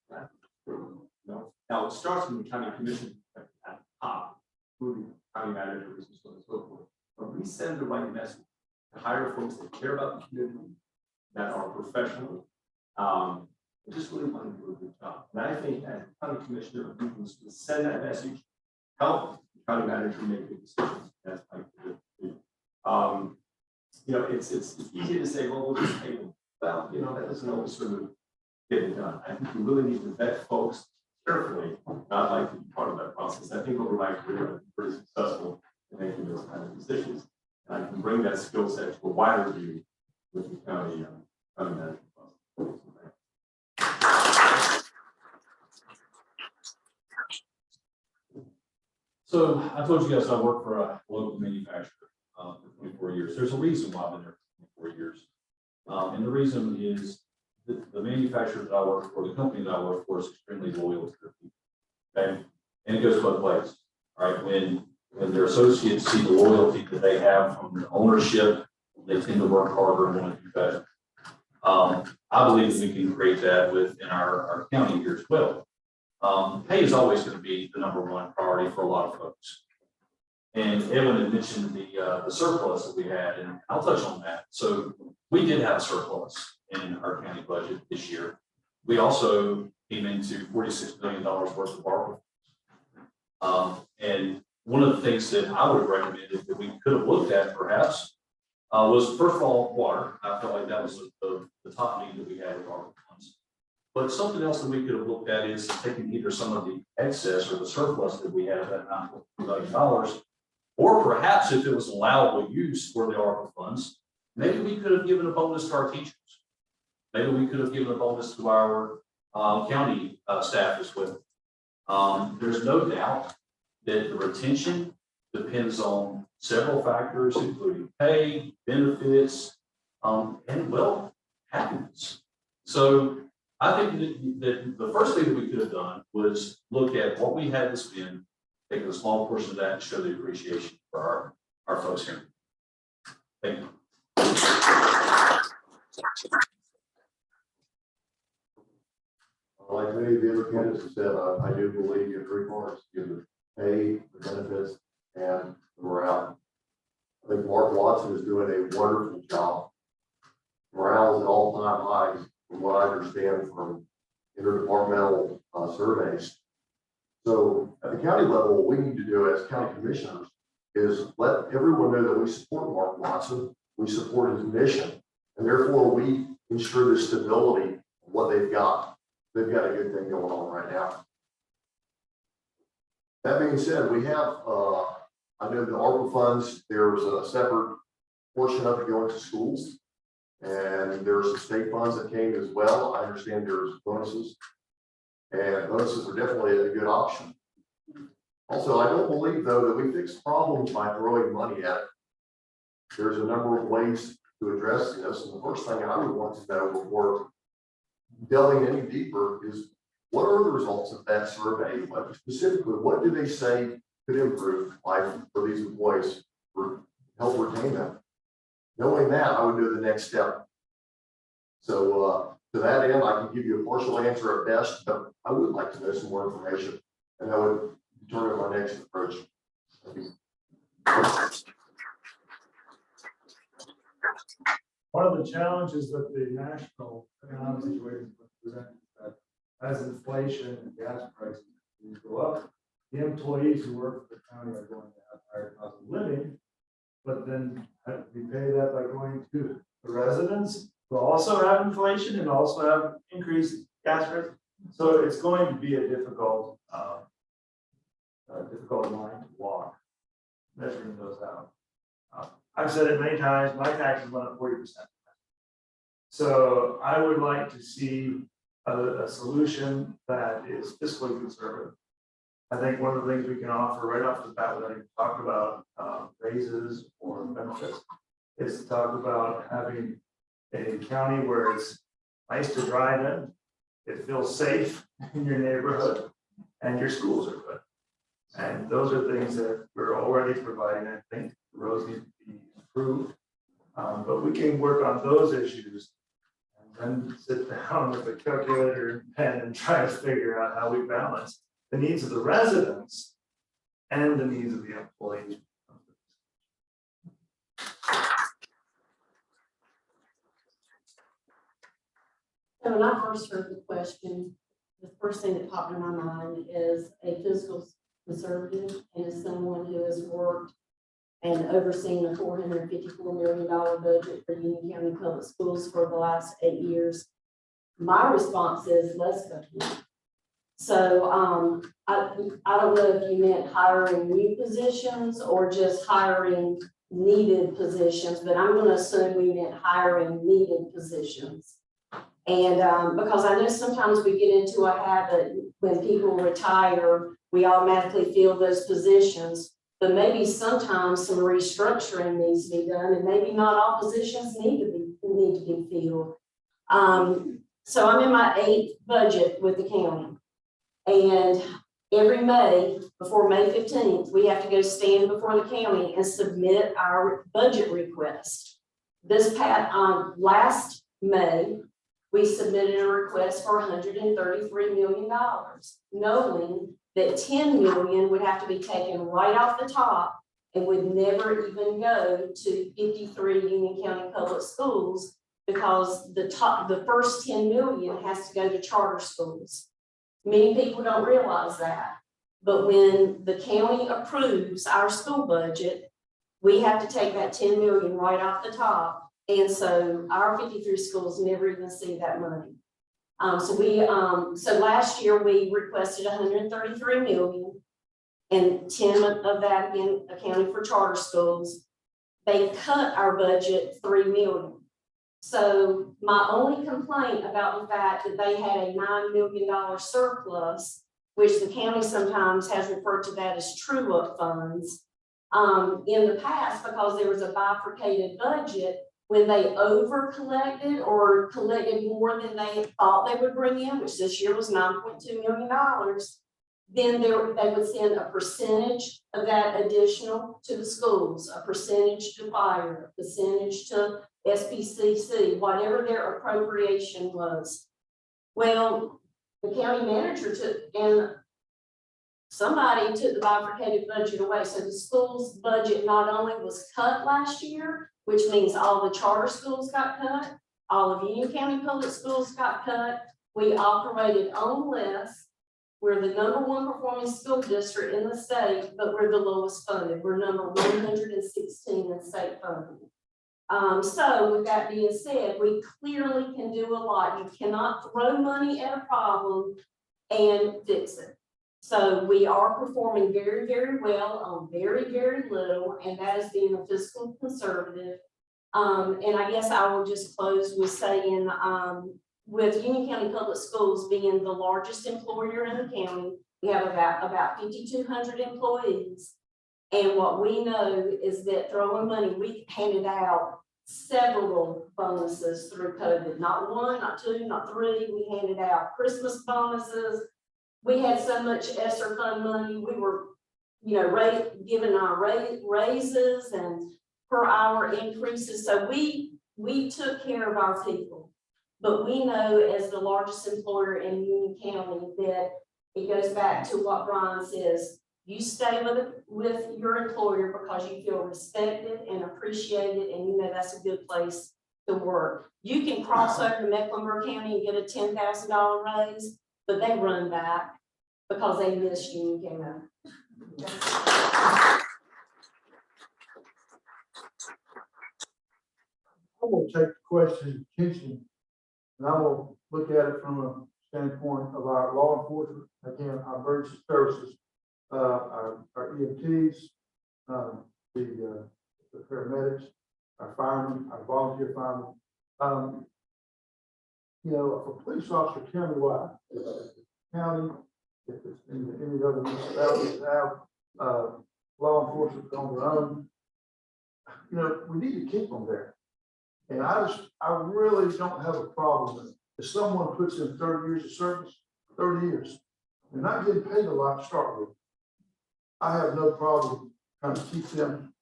That's true. You know? Now it starts from the county commission at the top, including county managers and so on and so forth. But we send the right message to hire folks that care about the community, that are professional, and just really want to do a good job. And I think as county commissioner, we can send that message, help the county manager make good decisions. That's my good. You know, it's easy to say, well, we'll just pay them. Well, you know, that doesn't always sort of get it done. I think we really need to vet folks carefully, not like to be part of that process. I think over my career, I've been pretty successful in making those kind of decisions. And I can bring that skill set to a wider view with the county management process. So I told you guys I work for a local manufacturer for 24 years. There's a reason why I've been there for 24 years. And the reason is that the manufacturer that I work for, the company that I work for, is extremely loyal to their people. Okay. And it goes both ways. All right. When their associates see the loyalty that they have from the ownership, they tend to work harder and want to do better. I believe that we can create that within our county here as well. Pay is always going to be the #1 priority for a lot of folks. And Edwin had mentioned the surplus that we had, and I'll touch on that. So we did have a surplus in our county budget this year. We also came into $46 million worth of ARPA. And one of the things that I would recommend that we could have looked at perhaps was, first of all, water. I felt like that was the top need that we had with ARPA funds. But something else that we could have looked at is taking either some of the excess or the surplus that we have at $9 million, or perhaps if it was allowable use for the ARPA funds, maybe we could have given a bonus to our teachers. Maybe we could have given a bonus to our county staff as well. There's no doubt that the retention depends on several factors, including pay, benefits, and well, happiness. So I think that the first thing that we could have done was look at what we had to spend, take a small portion of that and show the appreciation for our folks here. Thank you. Like many of the other candidates have said, I do believe you have three parts, give the pay, the benefits, and the morale. I think Mark Watson is doing a wonderful job. Morale is at all-time highs, from what I understand from interdepartmental surveys. So at the county level, what we need to do as county commissioners is let everyone know that we support Mark Watson, we support his mission, and therefore we ensure the stability of what they've got. They've got a good thing going on right now. That being said, we have, I know the ARPA funds, there's a separate portion of it going to schools. And there's some state funds that came as well. I understand there's bonuses. And bonuses are definitely a good option. Also, I don't believe, though, that we fix problems by throwing money at it. There's a number of ways to address this. And the first thing I would want to know before delving any deeper is what are the results of that survey? Like specifically, what do they say could improve life for these employees for help retain them? Knowing that, I would do the next step. So to that end, I can give you a partial answer at best, but I would like to know some more information, and that would determine my next approach. Thank you. One of the challenges that the national economic situation presents is that as inflation and gas prices go up, the employees who work for the county are going to have higher cost of living, but then we pay that by going to the residents who also have inflation and also have increased gas prices. So it's going to be a difficult line to walk, measuring those out. I've said it many times, my taxes went up 40%. So I would like to see a solution that is fiscally conservative. I think one of the things we can offer right off the bat, without even talking about raises or benefits, is to talk about having a county where it's nice to drive in, it feels safe in your neighborhood, and your schools are good. And those are things that we're already providing. I think the roads need to be improved, but we can work on those issues and then sit down with a calculator and pen and try to figure out how we balance the needs of the residents and the needs of the employees. So when I first heard the question, the first thing that popped in my mind is a fiscal conservative and as someone who has worked and overseen a $454 million budget for Union County Public Schools for the last 8 years. My response is let's go. So I don't know if you meant hiring new positions or just hiring needed positions, but I'm going to assume we meant hiring needed positions. And because I know sometimes we get into a habit when people retire, we automatically fill those positions, but maybe sometimes some restructuring needs to be done, and maybe not all positions need to be filled. So I'm in my 8th budget with the county, and every May, before May 15th, we have to go stand before the county and submit our budget request. This last May, we submitted a request for $133 million, knowing that $10 million would have to be taken right off the top and would never even go to 53 Union County Public Schools because the first 10 million has to go to charter schools. Many people don't realize that, but when the county approves our school budget, we have to take that 10 million right off the top. And so our 53 schools never even see that money. So last year we requested 133 million and 10 of that again accounting for charter schools. They cut our budget 3 million. So my only complaint about the fact that they had a $9 million surplus, which the county sometimes has referred to that as true-up funds, in the past, because there was a bifurcated budget, when they over collected or collected more than they thought they would bring in, which this year was $9.2 million, then they would send a percentage of that additional to the schools, a percentage to fire, a percentage to SPCC, whatever their appropriation was. Well, the county manager took, and somebody took the bifurcated budget away. So the school's budget not only was cut last year, which means all the charter schools got cut, all of Union County public schools got cut. We operated on less. We're the #1 performing school district in the state, but we're the lowest funded. We're number 116 in state funding. So with that being said, we clearly can do a lot. You cannot throw money at a problem and fix it. So we are performing very, very well on very, very little, and that is being a fiscal conservative. And I guess I will just close with saying, with Union County Public Schools being the largest employer in the county, we have about 5,200 employees. And what we know is that throwing money, we handed out several bonuses through COVID, not one, not two, not three. We handed out Christmas bonuses. We had so much ESSER fund money. We were, giving our raises and per hour increases. So we took care of our people. But we know as the largest employer in Union County that it goes back to what Brian says. You stay with your employer because you feel respected and appreciated, and you know that's a good place to work. You can cross over to Mecklenburg County and get a $10,000 raise, but they run back because they miss Union County. I'm gonna take the question attention, and I will look at it from a standpoint of our law enforcement, again, our emergency services, our EMTs, the paramedics, our firemen, our volunteer firemen. If a police officer countywide, if it's county, if it's in any other municipalities that have law enforcement on their own, we need to keep them there. And I really don't have a problem with it. If someone puts in 30 years of service, 30 years, they're not getting paid a lot to start with. I have no problem trying to keep them.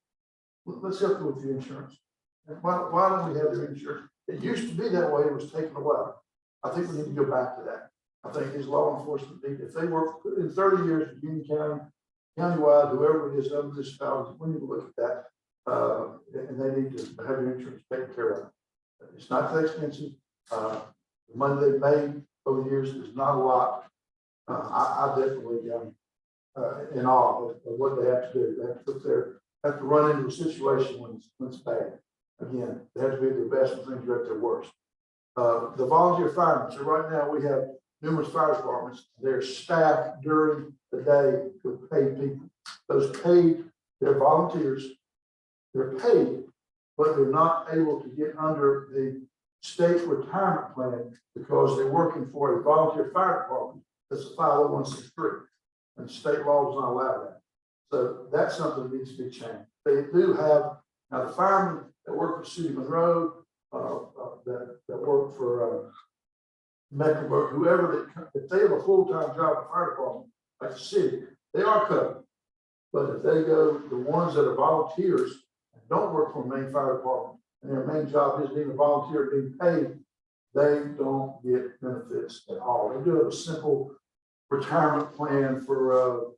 Let's help them with the insurance. And why don't we have their insurance? It used to be that way, it was taken away. I think we need to go back to that. I think these law enforcement people, if they work in 30 years in Union County, countywide, whoever it is, other municipalities, we need to look at that. And they need to have their insurance taken care of. It's not that expensive. The money they've made over the years is not a lot. I definitely in awe of what they have to do. They have to run into a situation when it's bad. Again, they have to be their best when things are at their worst. The volunteer firemen. So right now we have numerous fire departments. They're staffed during the day with paid people. Those paid, they're volunteers. They're paid, but they're not able to get under the state retirement plan because they're working for a volunteer fire department. That's a 501c3, and state law does not allow that. So that's something that needs to be changed. They do have, now the firemen that work for City of Monroe, that work for Mecklenburg, whoever, if they have a full-time job at the fire department, like the city, they are covered. But if they go, the ones that are volunteers, don't work for a main fire department, and their main job is being a volunteer, being paid, they don't get benefits at all. They do have a simple retirement plan for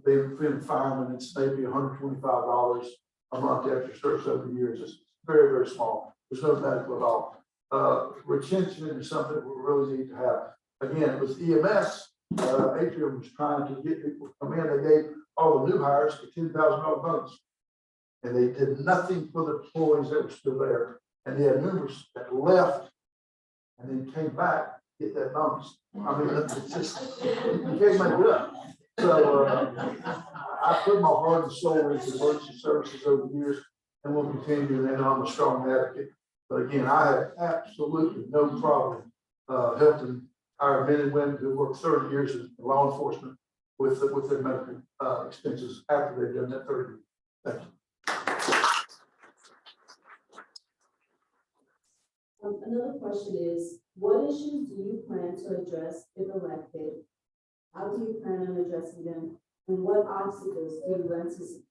being a fireman. It's maybe $125 a month after service over the years. It's very, very small. There's no medical at all. Retention is something that we really need to have. Again, with EMS, Atrium was trying to get people to come in. They gave all the new hires a $10,000 bonus. And they did nothing for the employees that were still there. And they had numerous that left and then came back to get that bonus. I mean, it's just, you can't make it up. So I put my heart and soul into emergency services over the years, and will continue, and I'm a strong advocate But again, I have absolutely no problem, helping our men and women who work 30 years in law enforcement with their medical, expenses after they've done that 30 years. Thank you. Another question is, what issues do you plan to address if elected? How do you plan on addressing them? And what obstacles do you anticipate?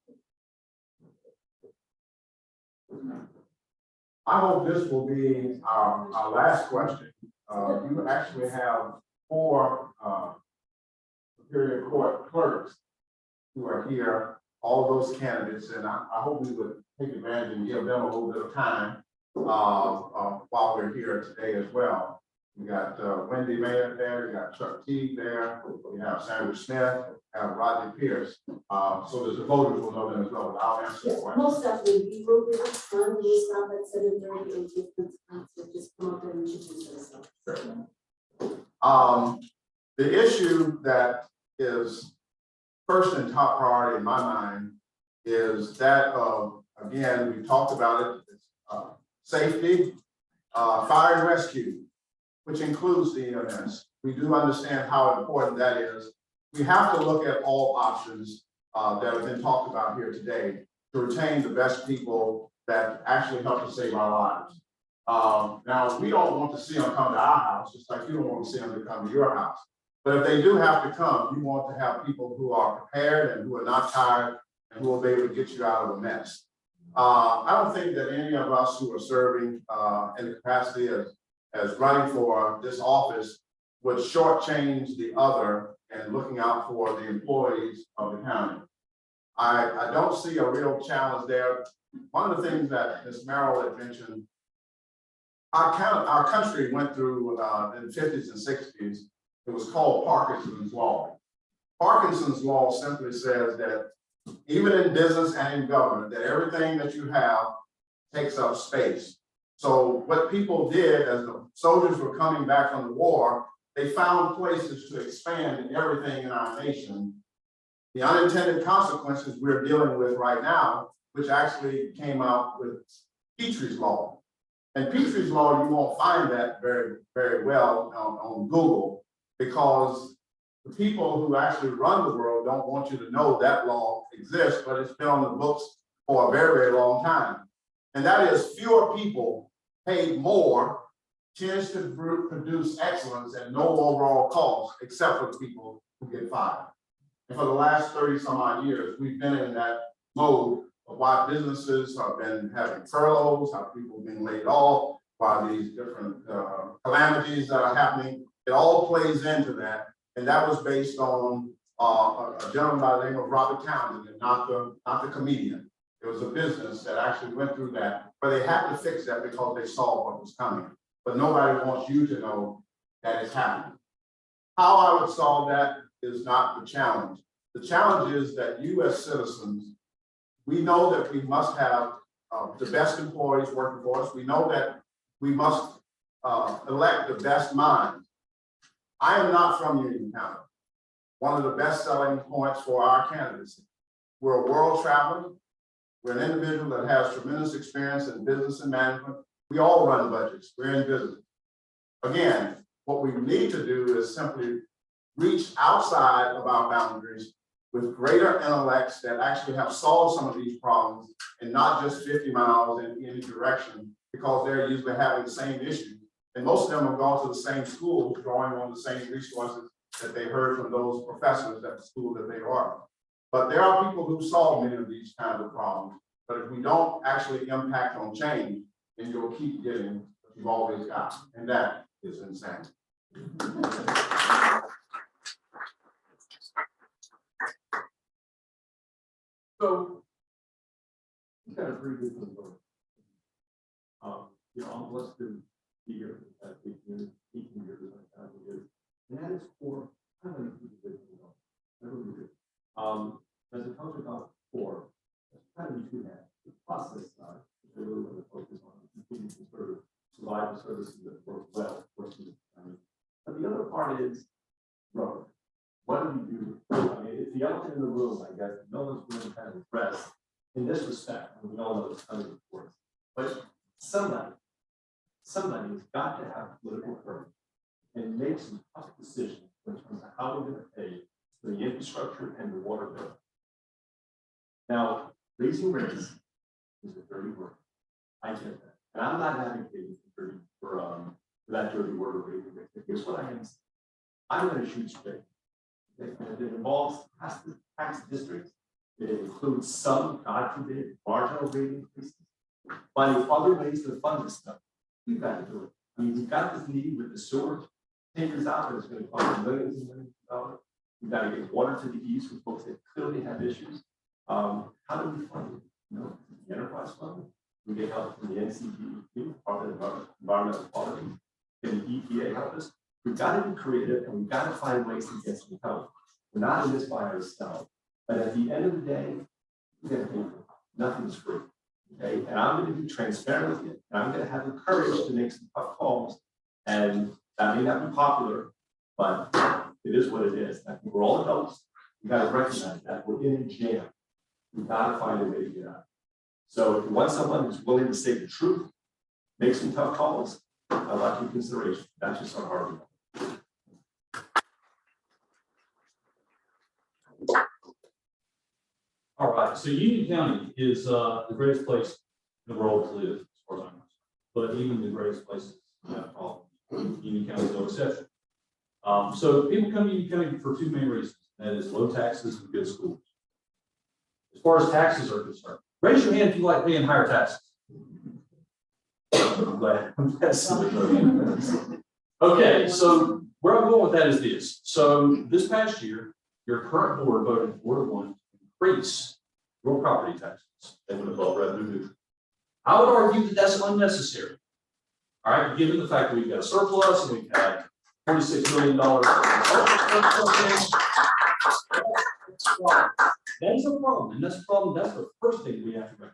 I hope this will be our last question. You actually have 4 Superior Court clerks who are here, all those candidates, and I hope we would take advantage and give them a little bit of time while we're here today as well. We got Wendy Mayer there, we got Chuck Teague there, we have Sandra Smith, we have Rodney Pearson. So that the voters will know them as well, but I'll answer the Yes, question. most definitely, we will be on, we'll stop at 7:30 and take the time to just come up and introduce ourselves. The issue that is first and top priority in my mind is that of, again, we talked about it, safety, fire and rescue, which includes the EMS. We do understand how important that is. We have to look at all options that have been talked about here today to retain the best people that actually help to save our lives. Now, we don't want to see them come to our house, just like you don't want to see them to come to your house. But if they do have to come, you want to have people who are prepared and who are not tired and who will be able to get you out of a mess. I don't think that any of us who are serving in the capacity as running for this office would shortchange the other and looking out for the employees of the county. I don't see a real challenge there. One of the things that Ms. Merrill had mentioned, our country went through in the 50s and 60s, it was called Parkinson's Law. Parkinson's Law simply says that even in business and in government, that everything that you have takes up space. So what people did as the soldiers were coming back from the war, they found places to expand in everything in our nation. The unintended consequences we're dealing with right now, which actually came out with Petrie's Law. And Petrie's Law, you won't find that very, very well on Google, because the people who actually run the world don't want you to know that law exists, but it's been on the books for a very, very long time. And that is, fewer people paid more tends to produce excellence at no overall cost, except for the people who get fired. And for the last 30 some odd years, we've been in that mode of why businesses have been having furloughs, how people have been laid off, why these different calamities that are happening. It all plays into that. And that was based on a gentleman by the name of Robert Townsend, and not the comedian. It was a business that actually went through that, but they had to fix that because they saw what was coming. But nobody wants you to know that it's happening. How I would solve that is not the challenge. The challenge is that you as citizens, we know that we must have the best employees working for us. We know that we must elect the best minds. I am not from Union County. One of the best selling points for our candidacy. We're a world traveler. We're an individual that has tremendous experience in business and management. We all run budgets. We're in business. Again, what we need to do is simply reach outside of our boundaries with greater intellects that actually have solved some of these problems, and not just 50 miles in any direction, because they're usually having the same issues. And most of them have gone to the same schools, drawing on the same resources that they heard from those professors at the school that they are. But there are people who solve many of these kinds of problems. But if we don't actually impact on change, then you'll keep getting what you've always got. And that is insane. So, you got a pretty good number. I'm blessed to be here for the past 18 years, and that is for, I don't know if you did, I really do. As I talked about before, kind of between that, the process side, which I really want to focus on, continuing to sort of provide the services that work well for students. But the other part is growth. What do you do? I mean, it's the elephant in the room, I guess. No one's really kind of addressed in this respect. And we all know it's coming, of course. But somebody somebody's got to have political courage and make some tough decisions in terms of how we're gonna pay for the infrastructure and the water bill. Now, raising rates is a dirty word. I get that. And I'm not advocating for that dirty word of raising rates. But here's what I am saying. I'm gonna shoot straight. And if it involves tax districts, it includes some, God forbid, marginal rate increases. Finding other ways to fund this stuff. We've got to do it. I mean, we've got this need with the sewer tankers out there, it's gonna cost millions and millions of dollars. We've got to get water to the east for folks that clearly have issues. How do we fund it? You know, the enterprise fund, we get help from the NCD, Department of Environmental Quality, can the EPA help us? We've got to be creative and we've got to find ways to get some help. We're not in this by ourselves, but at the end of the day, we got to pay for it. Nothing's free. Okay, and I'm going to be transparent with you, and I'm going to have the courage to make some tough calls, and that may not be popular, but it is what it is. I think we're all adults. We got to recognize that we're in a jam. We've got to find a way to get out. So if you want someone who's willing to say the truth, make some tough calls, I'd like your consideration. That's just our argument. All right, so Union County is the greatest place in the world to live, as far as I'm concerned. But even the greatest places have problems. Union County is no exception. So people come to Union County for two main reasons. That is low taxes and good schools. As far as taxes are concerned, raise your hand if you like paying higher taxes. I'm glad somebody voted. Okay, so where I'm going with that is this. So this past year, your current board voted 4-1 to increase your property taxes. They went above revenue neutral. I would argue that that's unnecessary. All right, given the fact that we've got a surplus and we've had $46 million. That is a problem, and that's a problem. That's the first thing we have to recognize.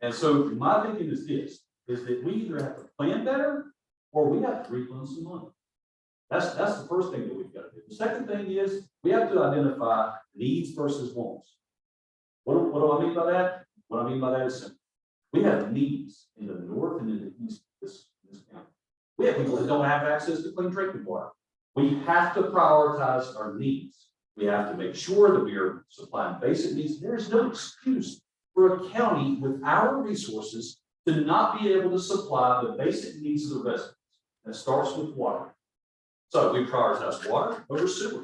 And so my thinking is this, is that we either have to plan better or we have to refund some money. That's the first thing that we've got to do. The second thing is we have to identify needs versus wants. What do I mean by that? What I mean by that is simple. We have needs in the north and in the east of this county. We have people that don't have access to clean drinking water. We have to prioritize our needs. We have to make sure that we are supplying basic needs. There is no excuse for a county with our resources to not be able to supply the basic needs of the residents. That starts with water. So we prioritize water over sewer.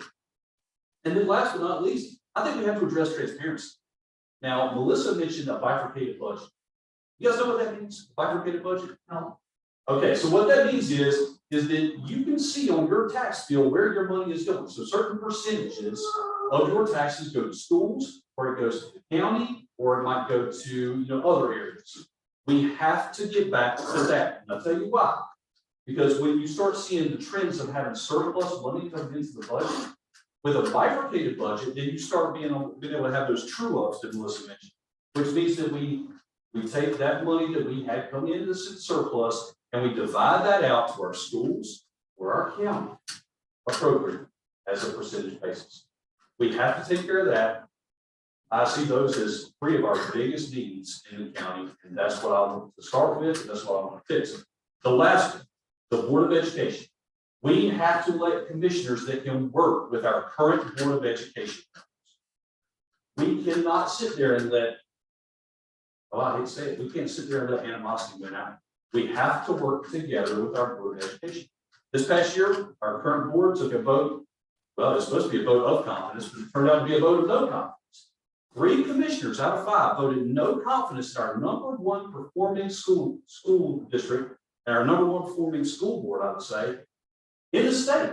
And then last but not least, I think we have to address transparency. Now, Melissa mentioned a bifurcated budget. You guys know what that means? Bifurcated budget? No. Okay, so what that means is that you can see on your tax bill where your money is going. So certain percentages of your taxes go to schools, or it goes to the county, or it might go to other areas. We have to get back to that. And I'll tell you why. Because when you start seeing the trends of having surplus money come into the budget, with a bifurcated budget, then you start being able to have those true ups that Melissa mentioned, which means that we take that money that we had come into the surplus and we divide that out to our schools or our county appropriately as a percentage basis. We have to take care of that. I see those as three of our biggest needs in the county, and that's what I want to start with, and that's what I want to fix. The last one, the Board of Education. We have to elect commissioners that can work with our current Board of Education. We cannot sit there and let, I hate to say it, we can't sit there and let animosity win out. We have to work together with our Board of Education. This past year, our current board took a vote. Well, it's supposed to be a vote of confidence, but it turned out to be a vote of no confidence. 3 commissioners out of 5 voted no confidence in our #1 performing school district and our #1 performing school board, I would say, in the state.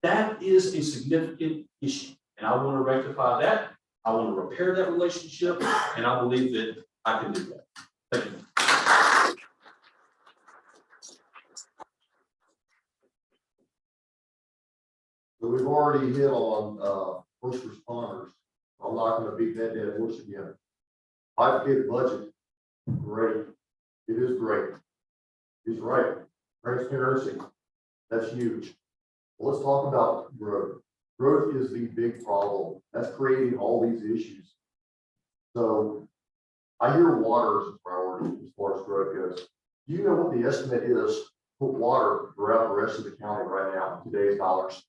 That is a significant issue. And I want to rectify that. I want to repair that relationship. And I believe that I can do that. Thank you. So we've already hit on first responders. I'm not going to beat that dead horse again. Bifurcated budget, great. It is great. He's right. Transparency, that's huge. Well, let's talk about growth. Growth is the big problem. That's creating all these issues. So I hear water as a priority as far as growth goes. Do you know what the estimate is for water throughout the rest of the county right now in today's dollars?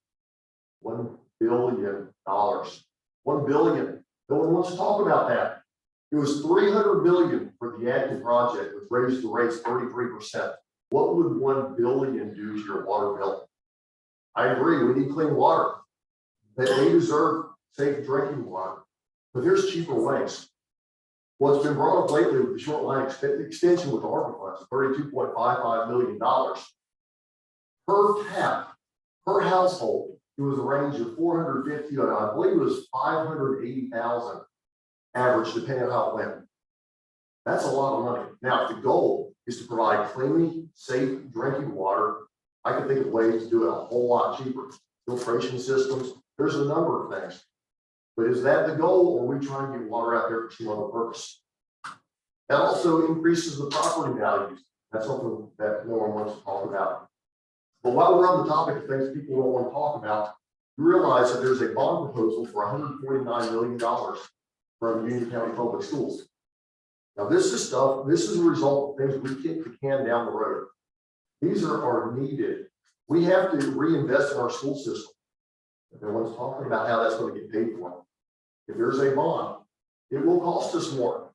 $1 billion. 1 billion. No one wants to talk about that. It was 300 billion for the active project, which raised the rates 33%. What would 1 billion do to your water bill? I agree, we need clean water. They deserve safe drinking water, but there's cheaper ways. What's been brought up lately with the short line extension with ARPA funds, $32.55 million per tap, per household. It was a range of 450, and I believe it was 580,000 average, depending on how it went. That's a lot of money. Now, if the goal is to provide clean, safe drinking water, I can think of ways to do it a whole lot cheaper. Filtration systems, there's a number of things. But is that the goal, or are we trying to get water out there for some other purpose? That also increases the property values. That's something that no one wants to talk about. But while we're on the topic of things people don't want to talk about, you realize that there's a bond proposal for $149 million from Union County Public Schools. Now, this is a result of things we kick the can down the road. These are needed. We have to reinvest in our school system. No one's talking about how that's going to get paid for. If there's a bond, it will cost us more.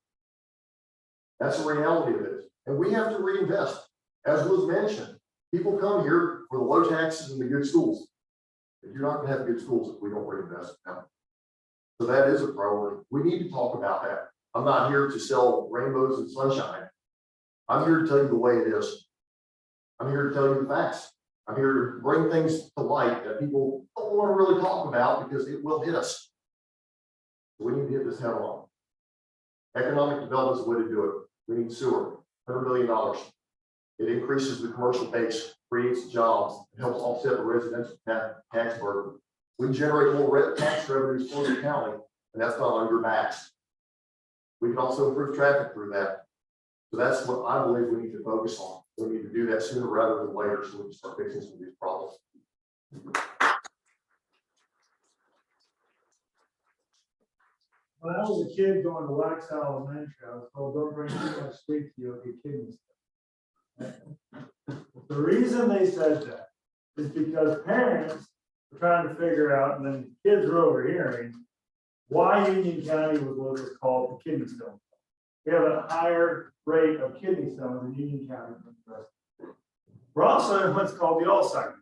That's the reality of it. And we have to reinvest. As was mentioned, people come here for the low taxes and the good schools. But you're not going to have good schools if we don't reinvest in them. So that is a priority. We need to talk about that. I'm not here to sell rainbows and sunshine. I'm here to tell you the way it is. I'm here to tell you the facts. I'm here to bring things to light that people don't want to really talk about because it will hit us. We need to hit this head on. Economic development is the way to do it. We need sewer, $100 million. It increases the commercial base, creates jobs, it helps offset the residential tax burden. We generate more tax revenues for the county, and that's not on your backs. We can also improve traffic through that. So that's what I believe we need to focus on. We need to do that sooner rather than later so we can start fixing some of these problems. When I was a kid going to Wax Elementary, I was told, don't bring too much sweet to you, you'll get kidney stones. The reason they said that is because parents were trying to figure out, and then kids were overhearing, why Union County was what was called the kidney stone. We have a higher rate of kidney stones in Union County than the rest. We're also in what's called the Alzheimer's.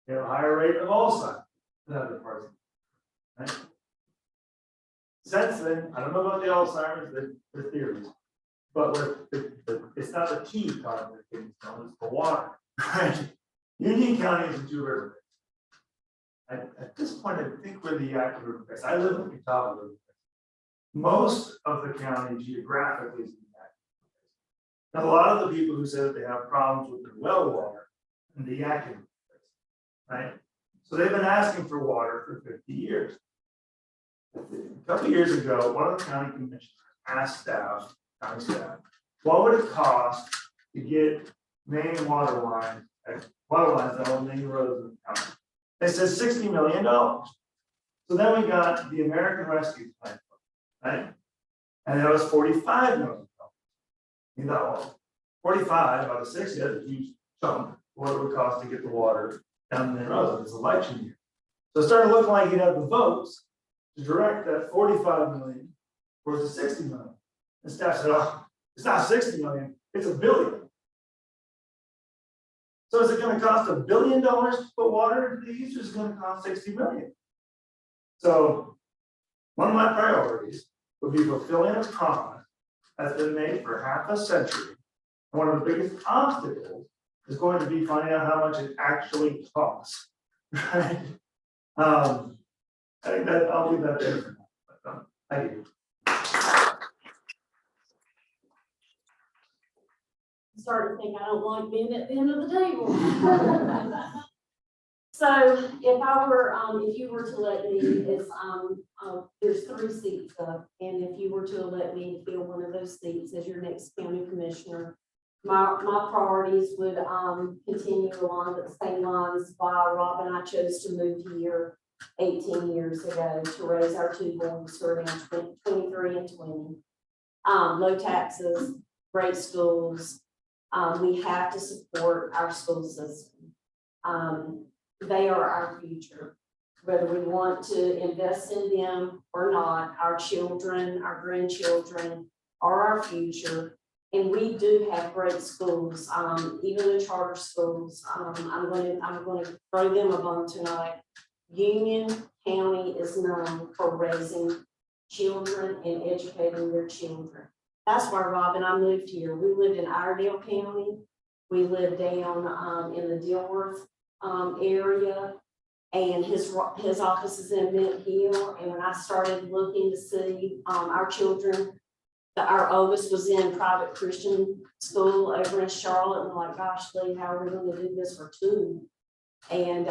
We have a higher rate of Alzheimer's than other parts of the country, right? Since then, I don't know about the Alzheimer's, the theories, but it's not the key causing the kidney stone, it's the water. Right? Union County is in two rivers. At this point, I think we're the active river base. I live at the top of the river base. Most of the county geographically is in the active river base. Now, a lot of the people who say that they have problems with their well water in the active river base, right? So they've been asking for water for 50 years. A couple of years ago, one of the county commissioners asked county staff, what would it cost to get main water lines that on main roads in the county? They said $60 million. So then we got the American Rescue Plan, right? And that was $45 million. You thought, well, 45 out of 60, that's a huge chunk. What it would cost to get the water down the main roads? It's election year. So it started looking like you'd have the votes to direct that 45 million towards the 60 million. And staff said, oh, it's not 60 million, it's $1 billion. So is it going to cost $1 billion to put water into these, or is it going to cost 60 million? So one of my priorities would be fulfilling a promise that's been made for half a century. And one of the biggest obstacles is going to be finding out how much it actually costs. Right? I think that I'll leave that there for now. Thank you. I'm starting to think I don't like being at the end of the table. So if you were to let me, it's, there's 3 seats up, and if you were to let me fill one of those seats as your next county commissioner, my priorities would continue along the same lines why Rob and I chose to move here 18 years ago to raise our 2 boys who are now 23 and 20. Low taxes, great schools, We have to support our school system. They are our future. Whether we want to invest in them or not, our children, our grandchildren are our future. And we do have great schools, even the charter schools. I'm going to throw them a bone tonight. Union County is known for raising children and educating their children. That's why Rob and I moved here. We lived in Iredell County. We lived down in the Dilworth area, and his office is in Mint Hill. And when I started looking to see our children, our oldest was in private Christian school over in Charlotte, and we're like, gosh, Lee, how are we going to do this for two? And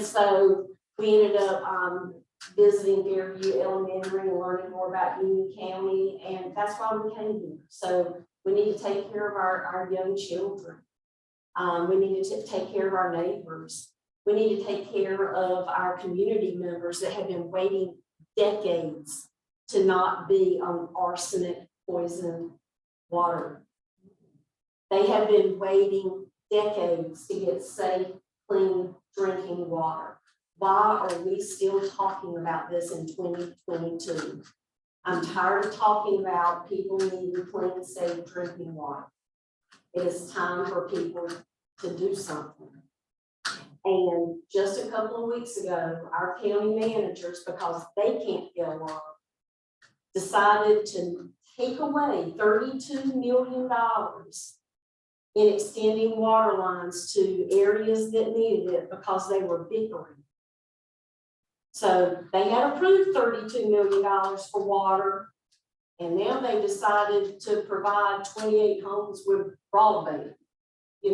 so we ended up visiting Fairview Elementary and learning more about Union County, and that's why we came here. So we need to take care of our young children. We need to take care of our neighbors. We need to take care of our community members that have been waiting decades to not be on arsenic poisoned water. They have been waiting decades to get safe, clean drinking water. Why are we still talking about this in 2022? I'm tired of talking about people needing clean, safe drinking water. It is time for people to do something. And just a couple of weeks ago, our county managers, because they can't get along, decided to take away $32 million in extending water lines to areas that needed it because they were bickering. So they had approved $32 million for water, and now they decided to provide 28 homes with broadband. I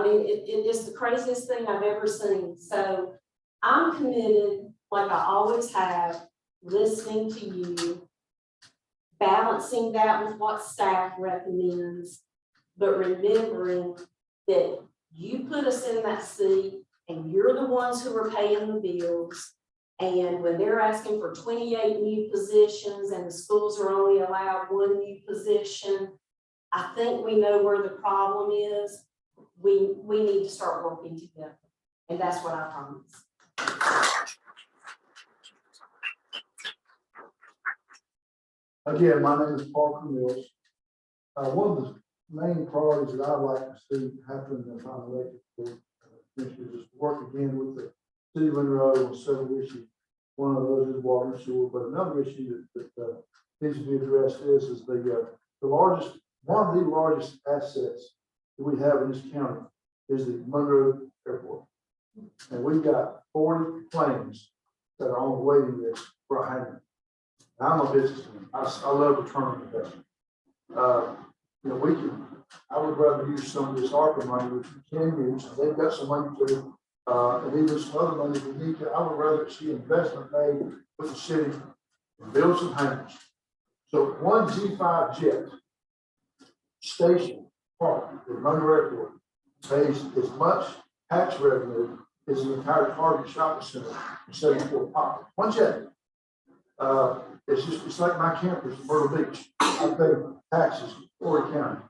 mean, it's the craziest thing I've ever seen. So I'm committed, like I always have, listening to you, balancing that with what staff recommends, but remembering that you put us in that seat and you're the ones who are paying the bills. And when they're asking for 28 new positions and the schools are only allowed one new position, I think we know where the problem is. We need to start working together. And that's what I promise. Again, my name is Parker Mills. One of the main priorities that I'd like to see happen if I'm elected for commissioners is to work again with the city of Monroe on several issues. One of those is water and sewer, but another issue that needs to be addressed is the largest, one of the largest assets that we have in this county is the Monroe Airport. And we've got 40 planes that are on the waiting list for a hangar. I'm a businessman. I love return on investment. I would rather use some of this ARPA money, which we can use, and they've got some money to, and even some other money we need to. I would rather see investment made with the city and build some hangars. So one G5 jet station park at Monroe Airport pays as much tax revenue as the entire Target shopping center in 74 Park. One jet. It's like my campus in Myrtle Beach. I pay taxes in Horry County.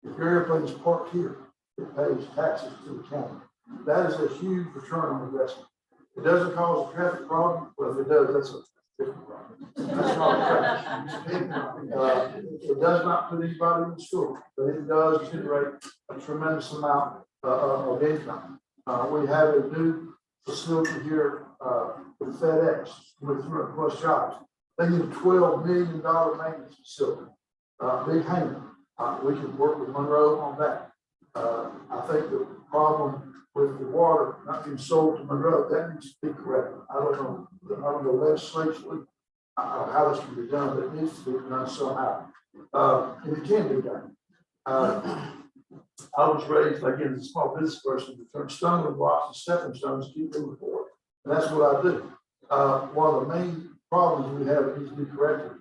If your airplane is parked here, it pays taxes to the county. That is a huge return on investment. It doesn't cause a traffic problem. Well, if it does, that's a different problem. That's not a traffic. It does not put anybody in the store, but it does generate a tremendous amount of income. We have a new facility here with FedEx with 300+ jobs. They need a $12 million maintenance facility, big hangar. We can work with Monroe on that. I think the problem with the water not being sold to Monroe, that needs to be corrected. I don't know legislatively how this can be done, but it needs to be done somehow. And it can be done. I was raised, again, as a small business person, to turn stumbling blocks and stepping stones to keep moving forward. And that's what I do. One of the main problems we have that needs to be corrected.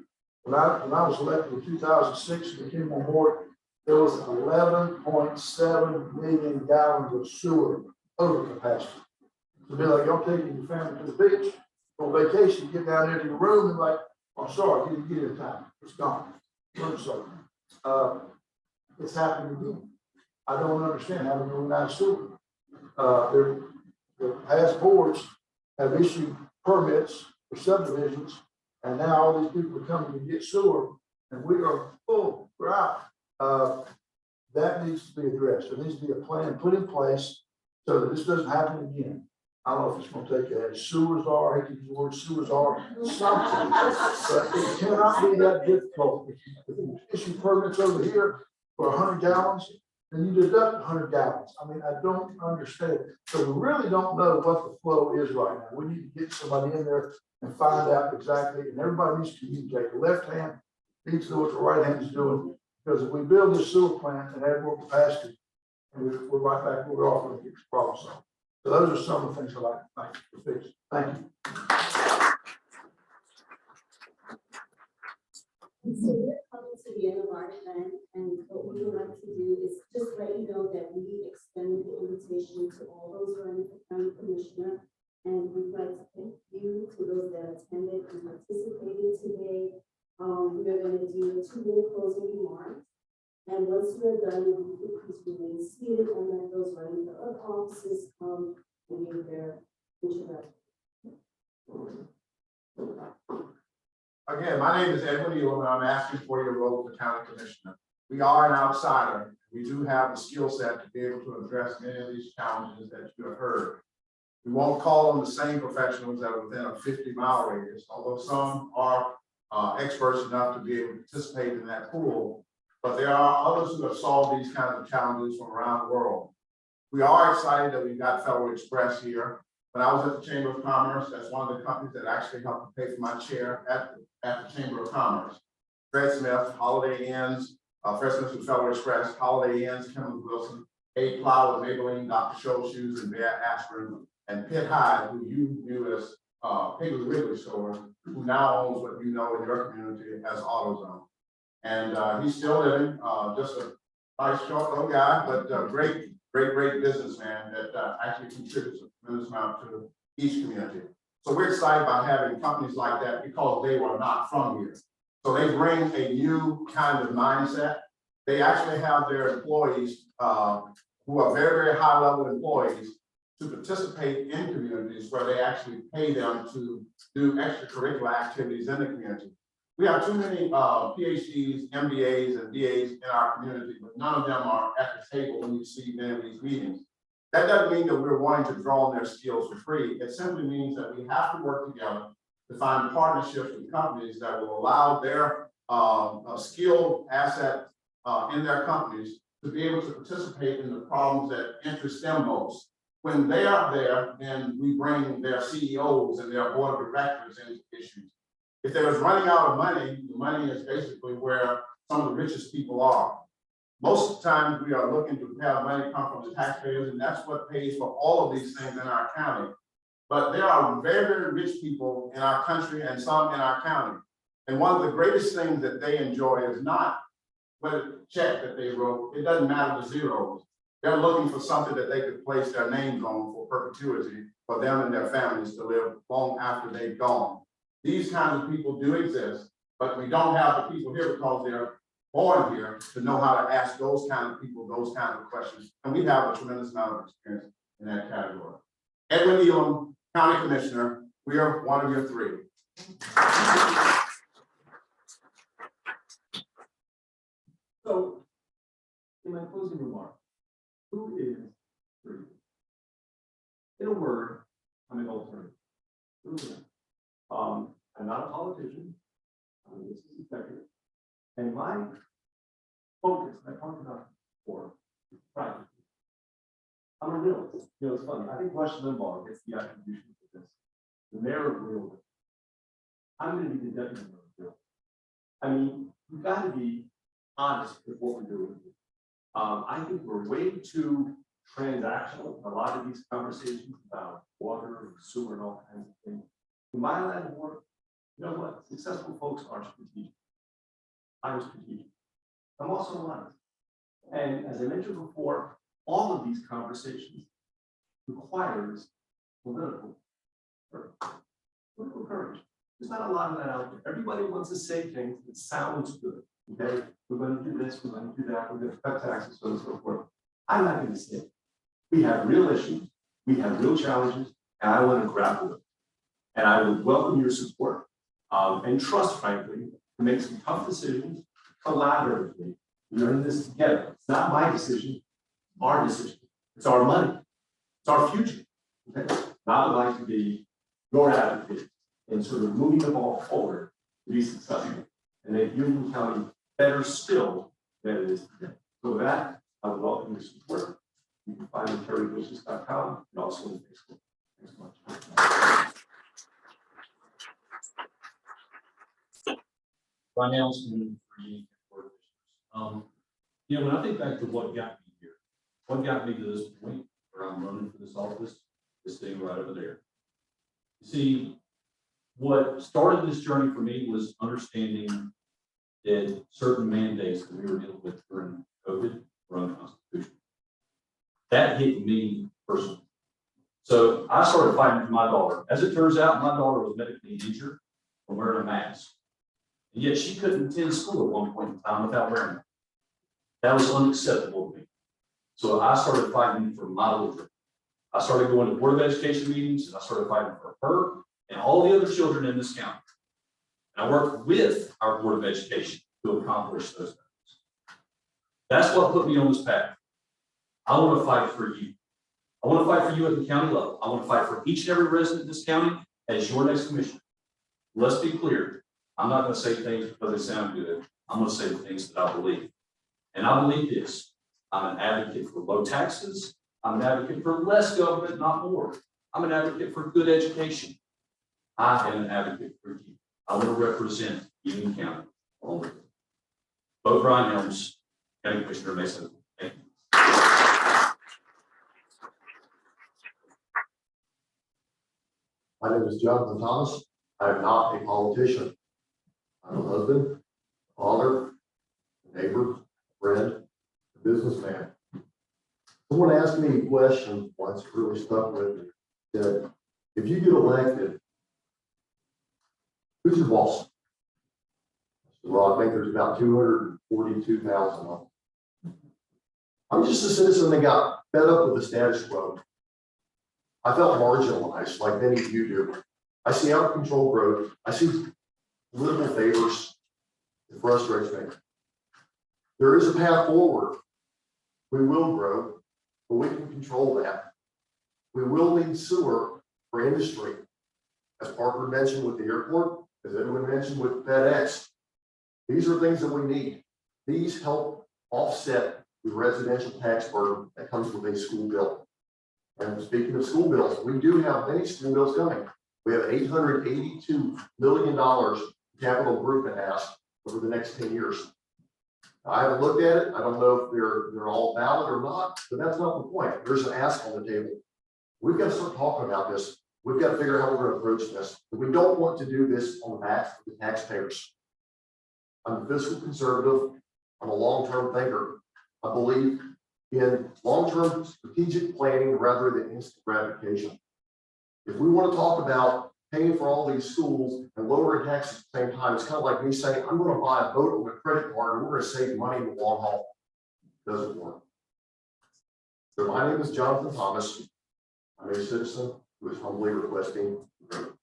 When I was elected in 2006 and became on board, there was 11.7 million gallons of sewer overcapacity. To be like, y'all taking your family to the beach on vacation, get down there to your room and like, I'm sorry, you didn't get it in time. It's gone. I'm sorry. it's happening again. I don't understand how we're not sewer. The past boards have issued permits for subdivisions, and now all these people are coming to get sewer, and we are full, we're out. That needs to be addressed. There needs to be a plan put in place so that this doesn't happen again. I don't know if it's gonna take a sewers are, I hate to use the word sewers are, something, but it cannot be that difficult. If you issue permits over here for 100 gallons, then you deduct 100 gallons. I mean, I don't understand. So we really don't know what the flow is right now. We need to get somebody in there and find out exactly, and everybody needs to communicate. The left hand needs to know what the right hand is doing, because if we build this sewer plant and add more capacity, and we're right back where we are going to get the problem solved. So those are some of the things I'd like to fix. Thank you. So we're coming to the end of our event, and what we would like to do is just let you know that we extended the invitation to all those running for county commissioner. And we'd like to thank you to those that attended and participated today. We are going to do 2-minute closing remarks. And once we're done, we will please remain seated and let those running for other offices come and give their introduction. Again, my name is Edwin Elam, and I'm asking for your vote for county commissioner. We are an outsider. We do have the skill set to be able to address many of these challenges that you have heard. We won't call them the same professionals that are within a 50-mile radius, although some are experts enough to be able to participate in that pool. But there are others who have solved these kinds of challenges from around the world. We are excited that we've got Federal Express here. When I was at the Chamber of Commerce, that's one of the companies that actually helped to pay for my chair at the Chamber of Commerce. Fred Smith, Holiday Inns, Fred Smith with Federal Express, Holiday Inns, Kimball Wilson, A. Plow with Maybelline, Dr. Scholl Shoes, and Bear Aspirin, and Pitt Hyde, who you knew as Piggly Wiggly Stores, who now owns what you know in your community as AutoZone. And he's still living, just a nice, short little guy, but great businessman that actually contributes a tremendous amount to each community. So we're excited about having companies like that because they were not from here. So they bring a new kind of mindset. They actually have their employees who are very, very high level employees to participate in communities where they actually pay them to do extracurricular activities in the community. We have too many PhDs, MBAs, and DAs in our community, but none of them are at the table when you see many of these meetings. That doesn't mean that we're wanting to draw on their skills for free. It simply means that we have to work together to find partnerships with companies that will allow their skilled asset in their companies to be able to participate in the problems that interest them most. When they are there, then we bring their CEOs and their board of directors into issues. If there is running out of money, the money is basically where some of the richest people are. Most of the time, we are looking to have money come from the taxpayers, and that's what pays for all of these things in our county. But there are very, very rich people in our country and some in our county. And one of the greatest things that they enjoy is not what check that they wrote. It doesn't matter the zeros. They're looking for something that they could place their names on for perpetuity for them and their families to live long after they've gone. These kinds of people do exist, but we don't have the people here because they're born here to know how to ask those kind of people those kinds of questions. And we have a tremendous amount of experience in that category. Edwin Elam, County Commissioner, we are one of your three. So, in my closing remarks, who is free? In a word, I'm an alternative. Who is that? I'm not a politician. I'm this is executive. And my focus, I talked about before, is private. I'm a realist. You know, it's funny. I think Rush Limbaugh gets the attribution for this. The mayor of realism. I'm going to be the deputy mayor of realism. I mean, you've got to be honest with what we're doing. I think we're way too transactional in a lot of these conversations about water and sewer and all kinds of things. In my line of work, you know what? Successful folks are strategic. I'm strategic. I'm also honest. And as I mentioned before, all of these conversations requires political courage. There's not a lot of that out there. Everybody wants to say things that sounds good. okay, we're gonna do this, we're gonna do that, we're gonna cut taxes, so on and so forth. I'm not gonna say it. We have real issues, we have real challenges, and I want to grapple with it. And I would welcome your support, and trust, frankly, to make some tough decisions collaboratively. We're in this together. It's not my decision, it's our decision. It's our money. It's our future. Okay? I would like to be your advocate in sort of moving the ball forward to be successful. And make Union County better still than it is today. So with that, I would welcome your support. You can find me at terrybusiness.com and also on Facebook. Thanks so much. Right now, it's been for you. You know, when I think back to what got me here, what got me to this point where I'm running for this office, this thing right over there. You see, what started this journey for me was understanding that certain mandates that we were dealing with during COVID were unconstitutional. That hit me personally. So I started fighting for my daughter. As it turns out, my daughter was medically injured from wearing a mask. And yet she couldn't attend school at one point in time without wearing it. That was unacceptable to me. So I started fighting for my little girl. I started going to Board of Education meetings, and I started fighting for her and all the other children in this county. And I worked with our Board of Education to accomplish those things. That's what put me on this path. I want to fight for you. I want to fight for you at the county level. I want to fight for each and every resident in this county as your next commissioner. Let's be clear. I'm not going to say things because they sound good. I'm going to say the things that I believe. And I believe this. I'm an advocate for low taxes. I'm an advocate for less government, not more. I'm an advocate for good education. I am an advocate for you. I want to represent Union County. Vote Brian Helms, County Commissioner Mesa. Thank you. My name is Jonathan Thomas. I am not a politician. I'm a husband, father, neighbor, friend, businessman. Someone asked me a question once, really stuck with me, that if you get elected, who's your boss? Well, I think there's about 242,000 of them. I'm just a citizen that got fed up with the status quo. I felt marginalized like many of you do. I see out of control growth. I see political favors. It frustrates me. There is a path forward. We will grow, but we can control that. We will need sewer for industry. As Parker mentioned with the airport, as Edwin mentioned with FedEx, these are things that we need. These help offset the residential tax burden that comes with a school bill. And speaking of school bills, we do have many school bills coming. We have $882 million capital improvement asked over the next 10 years. I haven't looked at it. I don't know if they're all valid or not, but that's not the point. There's an ask on the table. We've got to start talking about this. We've got to figure out how we're going to approach this. We don't want to do this on the back of the taxpayers. I'm a fiscal conservative. I'm a long-term thinker. I believe in long-term strategic planning rather than instant gratification. If we want to talk about paying for all these schools and lowering taxes at the same time, it's kind of like me saying, I'm going to buy a boat with a credit card and we're going to save money in the long haul. It doesn't work. So my name is Jonathan Thomas. I'm a citizen who is humbly requesting to vote.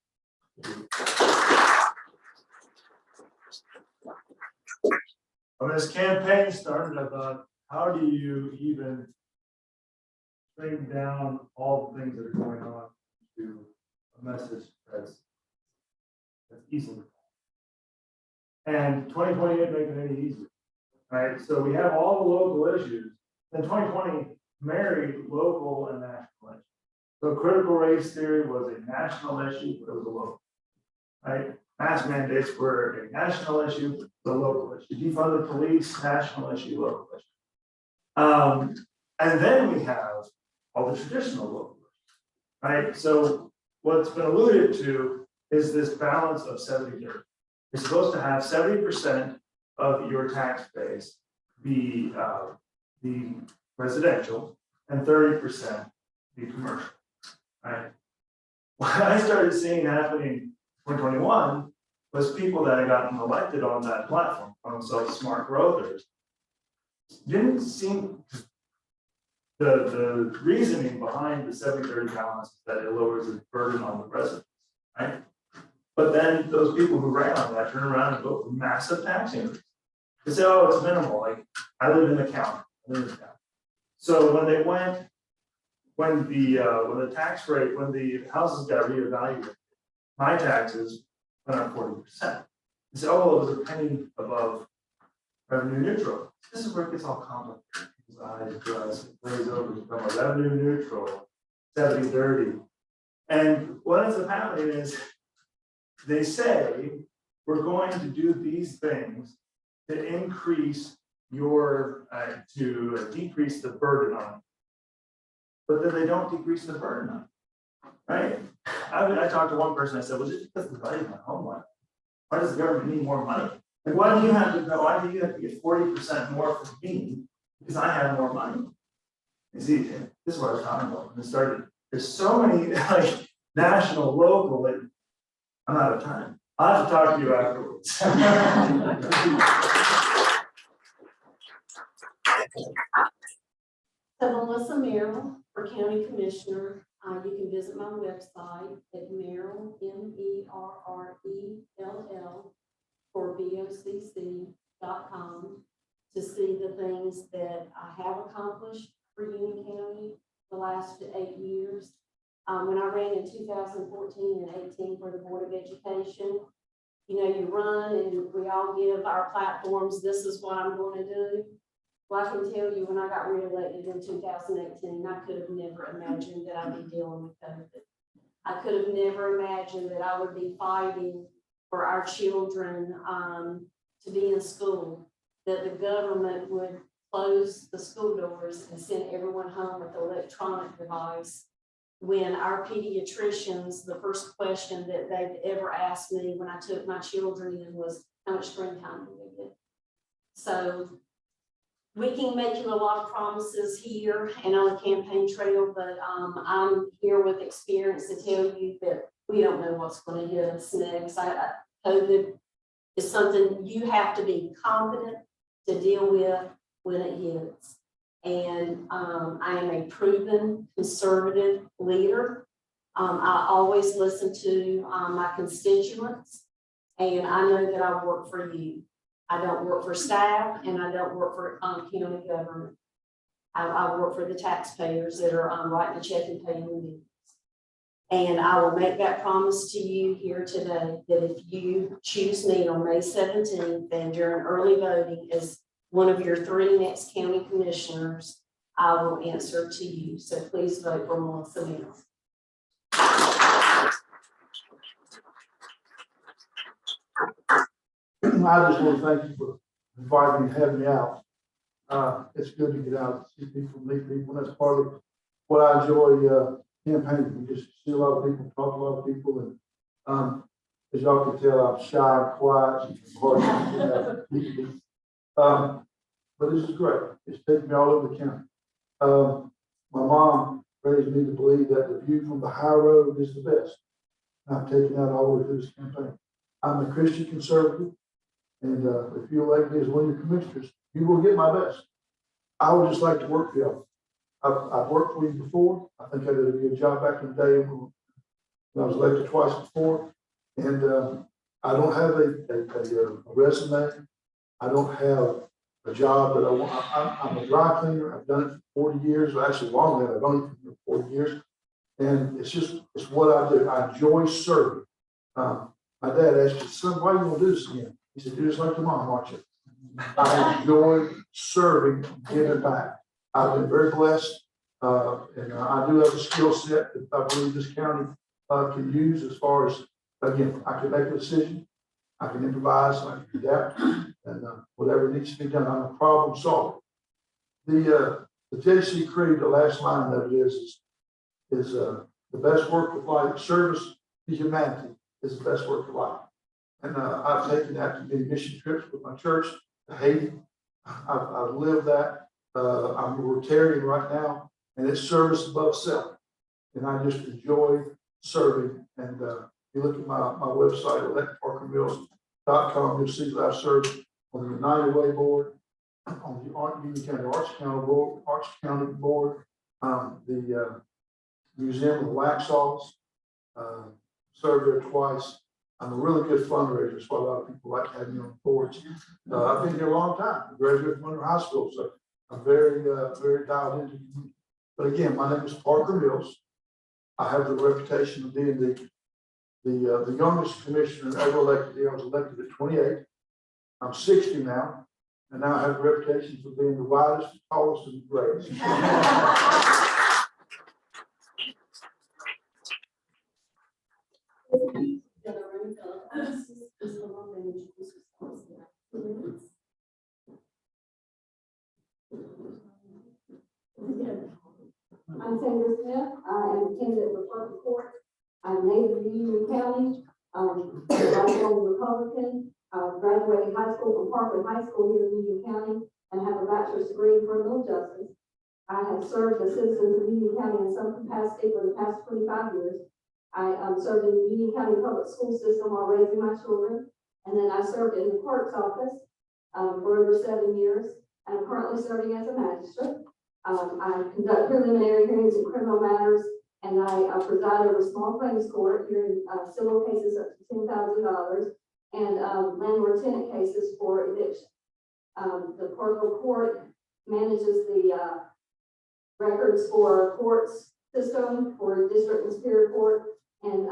When this campaign started, I thought, how do you even bring down all the things that are going on to a message that's easily. And 2020 didn't make it any easier, right? So we have all the local issues. Then 2020 married local and national issues. So critical race theory was a national issue, but it was a local, right? Mask mandates were a national issue, the local issue. Defund the police, national issue, local issue. And then we have all the traditional local issues, right? So what's been alluded to is this balance of 70-30. You're supposed to have 70% of your tax base be residential and 30% be commercial, right? What I started seeing happening in 2021 was people that had gotten elected on that platform, call themselves smart growthers. Didn't seem, the reasoning behind the 70-30 balance is that it lowers the burden on the residents, right? But then those people who ran on that turn around and vote for massive tax increase. They say, oh, it's minimal, like, I live in the county, So when they went, when the tax rate, when the houses got reevaluated, my taxes went up 40%. They said, oh, it was a penny above revenue neutral. This is where it gets all complicated. People's eyes, glass, it plays over to become a revenue neutral, 70-30. And what ends up happening is they say, we're going to do these things to increase your, to decrease the burden on you. But then they don't decrease the burden on you, right? I talked to one person, I said, well, just because the value of my home life, why does the government need more money? Like, why do you have to go, why do you have to get 40% more from me because I have more money? You see, this is what I was talking about when it started. There's so many like national, local, that I'm out of time. I'll have to talk to you afterwards. So Melissa Merrill for County Commissioner. You can visit my website at Merrill, MERRELL, for BOCC.com to see the things that I have accomplished for Union County the last 8 years. When I ran in 2014 and 18 for the Board of Education, you know, you run and we all give our platforms, this is what I'm going to do. Well, I can tell you, when I got reelected in 2018, I could have never imagined that I'd be dealing with COVID. I could have never imagined that I would be fighting for our children to be in school, that the government would close the school doors and send everyone home with an electronic device. When our pediatricians, the first question that they've ever asked me when I took my children in was, how much screen time do we get? So we can make you a lot of promises here and on the campaign trail, but I'm here with experience to tell you that we don't know what's going to hit us next. COVID is something you have to be competent to deal with when it hits. And I am a proven conservative leader. I always listen to my constituents, and I know that I work for you. I don't work for staff, and I don't work for county government. I work for the taxpayers that are writing a check and paying the bills. And I will make that promise to you here today that if you choose me on May 17th and during early voting as one of your 3 next county commissioners, I will answer to you. So please vote for Melissa Merrill. I just want to thank you for inviting me and having me out. It's good to get out and see people, meet people. That's part of what I enjoy campaigning. We just see a lot of people, talk to a lot of people, and as y'all can tell, I'm shy and quiet. It's hard to meet people. But this is great. It's taken me all over the county. My mom raised me to believe that the view from the high road is the best. I've taken that all the way through this campaign. I'm a Christian conservative, and if you elect me as one of your commissioners, you will get my best. I would just like to work for you. I've worked for you before. I think I did a good job back in the day when I was elected twice before. And I don't have a resume. I don't have a job that I want. I'm a dry cleaner. I've done it for 40 years, or actually longer than I've done it for 40 years. And it's what I do. I enjoy serving. My dad asked me, son, why are you gonna do this again? He said, do this like your mom, watch it. I enjoy serving, giving back. I've been very blessed, and I do have a skill set that I believe this county can use as far as, again, I can make a decision, I can improvise, I can adapt, and whatever needs to be done, I'm a problem solver. The JC Creed, the last line of it is the best work of life, service to humanity is the best work of life. And I've taken that to many mission trips with my church to Haiti. I've lived that. I'm a Rotarian right now, and it's service above self. And I just enjoy serving. And you look at my website, electparkermills.com, you'll see that I've served on the United Way Board, on the Union County Arts County Board, the Museum of Waxhaws, served there twice. I'm a really good fundraiser, that's why a lot of people like having me on boards. I've been here a long time, I graduated from Monroe High School, so I'm very dialed into the community. But again, my name is Parker Mills. I have the reputation of being the youngest commissioner ever elected. I was elected at 28. I'm 60 now, and now I have the reputation for being the widest, tallest, and greatest. I'm Sandra Smith. I am a candidate for clerk of court. I'm native of Union County, lifelong Republican. Graduated high school from Parkland High School here in Union County and have a bachelor's degree in criminal justice. I have served the citizens of Union County in some capacity for the past 25 years. I served in the Union County public school system while raising my children. And then I served in the clerk's office for over 7 years. And I'm currently serving as a magistrate. I conduct preliminary hearings in criminal matters, and I preside over small claims court hearing civil cases up to $10,000 and landlord-tenant cases for eviction. The clerk of court manages the records for courts system for district and superior court, and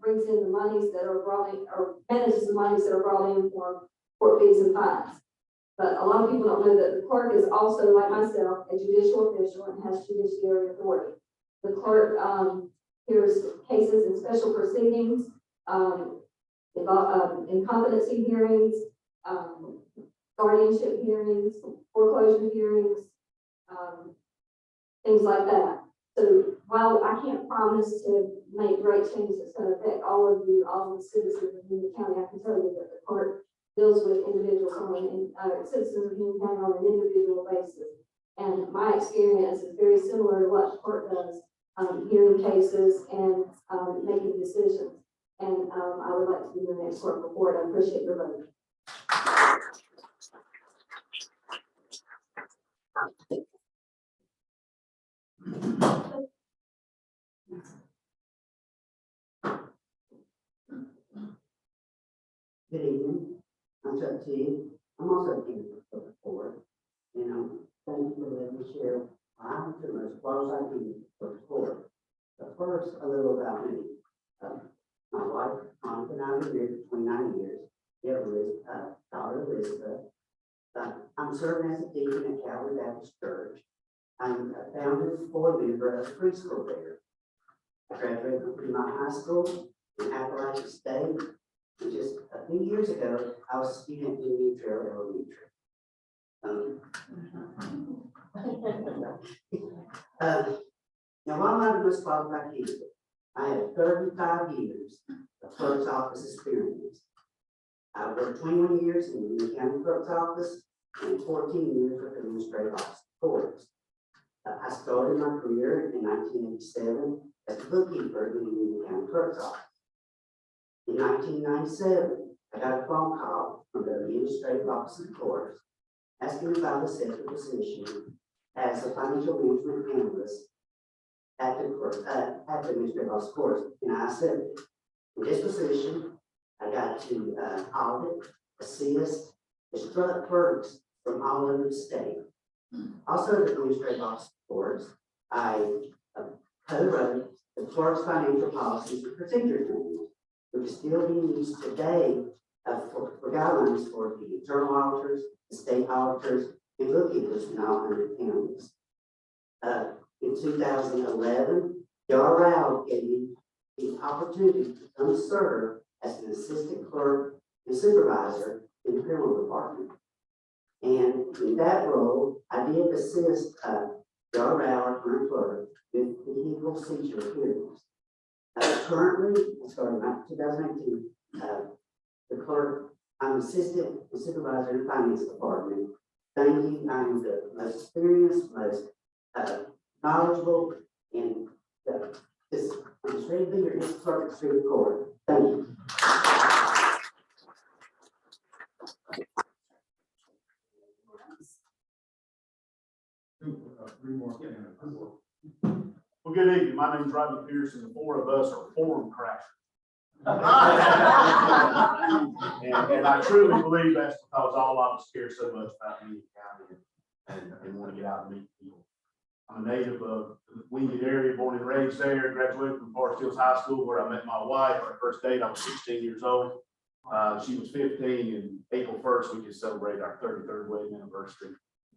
brings in the monies that are brought in, or manages the monies that are brought in for court fees and fines. But a lot of people don't know that the clerk is also, like myself, a judicial official and has judiciary authority. The clerk hears cases in special proceedings, incompetency hearings, guardianship hearings, foreclosure hearings, things like that. So while I can't promise to make great changes that's going to affect all of you, all of the citizens of Union County, I can tell you that the clerk deals with individuals citizens of Union County on an individual basis. And my experience is very similar to what the court does, hearing cases and making decisions. And I would like to be the next court report. I appreciate your vote. Good evening. I'm Chuck T. I'm also a candidate for the board. Thank you for letting me share. I'm pretty much as close as I can for the board. But first, a little about me. My wife, Monica, and I have been married for 29 years. We have a daughter, Elizabeth. I'm serving as a deacon at Calvary Baptist Church. I'm a founding board member of preschool there. I graduated from my high school in Appalachian State. And just a few years ago, I was a student in New Trail Elementary. Now, while I'm the most qualified candidate, I have 35 years of clerk's office experience. I've worked 21 years in the Union County Clerk's Office and 14 years with the Administrative Office of Courts. I started my career in 1987 as a bookkeeper in the Union County Clerk's Office. In 1997, I got a phone call from the Administrative Office of Courts asking if I was set the position as a financial management analyst at the Administrative Office of Courts, and I accepted. In this position, I got to audit, assist, instruct clerks from all over the state. Also, at the Administrative Office of Courts, I co-wrote the clerk's financial policies and procedures manual, which is still being used today for guidelines for the internal auditors, the state auditors, and bookkeepers in all 100 counties. In 2011, Jar Rao gave me the opportunity to come serve as an assistant clerk and supervisor in the criminal department. And in that role, I did assist Jar Rao, our current clerk, with vehicle seizure hearings. Currently, starting in 2019, the clerk, I'm assistant and supervisor in the finance department. Thank you. I'm the most experienced, most knowledgeable, and this Administrative leader is clerk of Superior Court. Thank you. Three more. Well, good evening. My name is Rodney Pearson. The four of us are forum crashers. And I truly believe that's because all of us care so much about Union County and want to get out and meet people. I'm a native of the Wingate area, born and raised there, graduated from Forest Hills High School where I met my wife. Our first date, I was 16 years old. She was 15, and April 1st, we just celebrated our 33rd wedding anniversary.